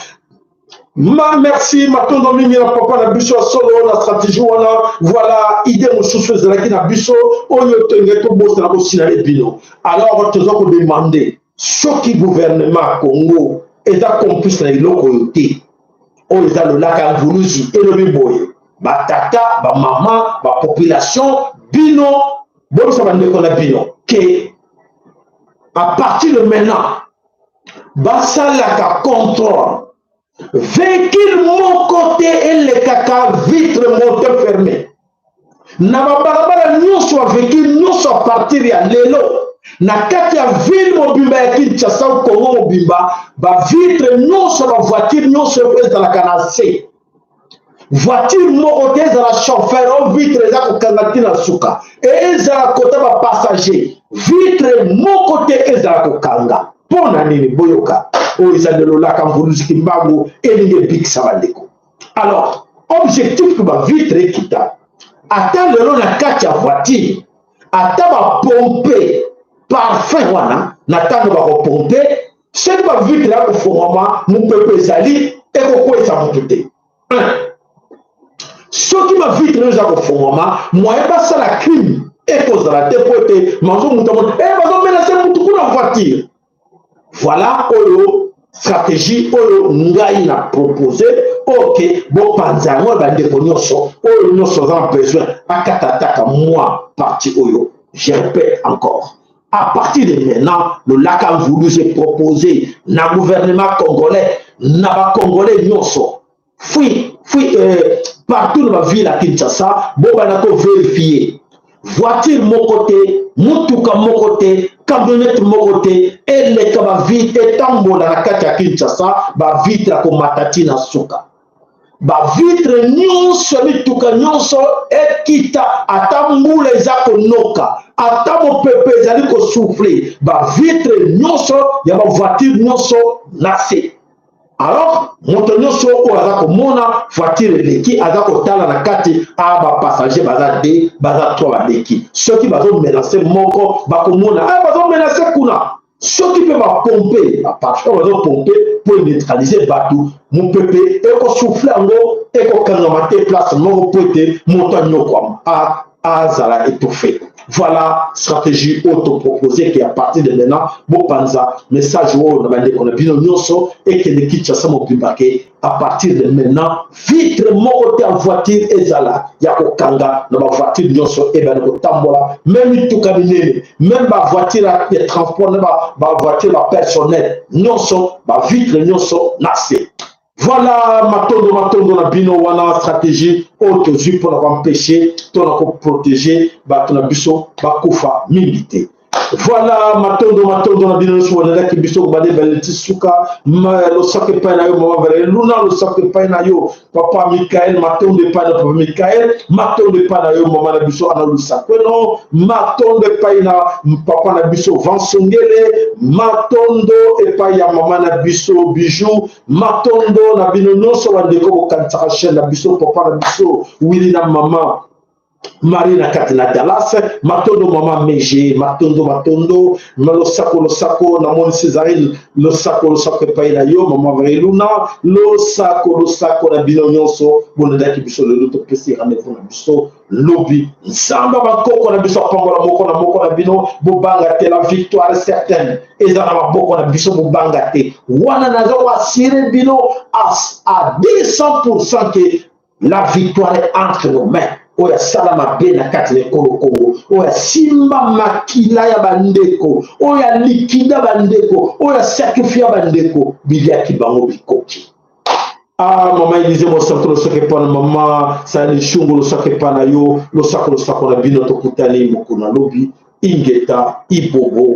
Merci Matondo mingi na papa na biso solo na stratégie wana voilà idée mosusu ezalaki na biso oyo tenge tobosana kosina bino. Alors toza ko demander soki gouvernement Congo eza complice na eloko oyo te oyo eza lolaka nguluzi elobi boye batata bamama bapopulation bino bolisa bandeko na bino ke à partir de maintenant basalaka contrôle véhicule mon côté et le caca vitre moteur fermé na babalabala nyonso ya véhicule nyonso à partir ya lelo na kati ya ville mobimba ya Kinshasa ou Congo mobimba ba vitre nyonso ba voiture nyonso ezalaka na se voiture moko te ezala chauffeur o vitre eza kokanga ntina suka e ezala kota bapassager vitre moko te ezala kokanga mpo na nini boyoka oyo eza lelo laka mvuluzi mbango elingi ebikisa bandeko. Alors objectif que bavitre ekita ata lelo na kati ya voiture ata bapompe parfum wana na ntango bakopompe soki bavitre ya kofongwama mopepe ezali ekokwesa motu te. Soki bavitre oyo eza kofongwama moye basala crime ekozala te po ete mazomuta moto bazomenase motu kuna voiture. Voilà oyo stratégie oyo ngai na proposé ok bopanza yango bandeko nyonso oyo nyonso aza na besoin akatataka moi parti oyo. Je répète encore, à partir de maintenant le lac Mvulu s'est proposé na gouvernement congolais na congolais nyonso partout dans la ville à Kinshasa bon banako vérifier voiture mon côté mutuka mon côté camionnette mon côté et les kaba vite tambola na kati ya Kinshasa ba vitre ko matati na suka ba vitre nyonso mituka nyonso ekita ata mbula eza konoka ata mopepe ezali kosouffle ba vitre nyonso ya ba voiture nyonso na se. Alors moto nyonso oyo aza komona voiture eleki aza kotala na kati a bapassager baza de baza 3 baleki soki bazomenase moko bakomona bazomenase kuna soki mpe bapompe baparfum bazopompe po neutraliser bato mopepe ekosouffle yango ekokangama te place moko po ete moto anyokwama azala étouffé. Voilà stratégie auto-proposée qui est à partir de maintenant bopanza message oyo na bandeko na bino nyonso ekende Kinshasa mobimake à partir de maintenant vitre moko te en voiture ezala ya kokanga na ba voiture nyonso ebana kotambola même mituka minene même ba voiture ya transport na ba voiture personnel nyonso ba vitre nyonso na se. Voilà matondo na bino wana stratégie autozui pour empêcher pour protéger bato na biso bakufa milité. Voilà matondo na bino so na ki biso bale baleti suka lo saké pa na yo mama vale luna lo saké pa na yo papa Michael matondo pa na papa Michael matondo pa na yo mama na biso ana lo saké no matondo pa na papa na biso Vansongele matondo e pa ya mama na biso bijou matondo na bino nyonso wandeko ko kantsaka chaîne na biso papa na biso Willy na mama Marina Katina Dallas, matondo mama Meje, matondo lo sako na mon Césarine, lo sako pa ina yo mama Vreluna, lo sako na bino nyonso bonda ki biso le luto pesi rendez-vous na biso lobby nsamba bakoko na biso pangola moko na bino bobanga te la victoire est certaine ezana maboko na biso bobanga te wana naza wa assurer bino à 200% que la victoire est entre nos mains. Oya salama bena kati lekolo Congo oya simba makila ya bandeko oya likida bandeko oya sakrifia bandeko bilia kibango bikoki mama Elise mo santo lo sakepana mama sali shungo lo sakepana yo lo sako na bino to kutani mukuna lobi ingeta ibobo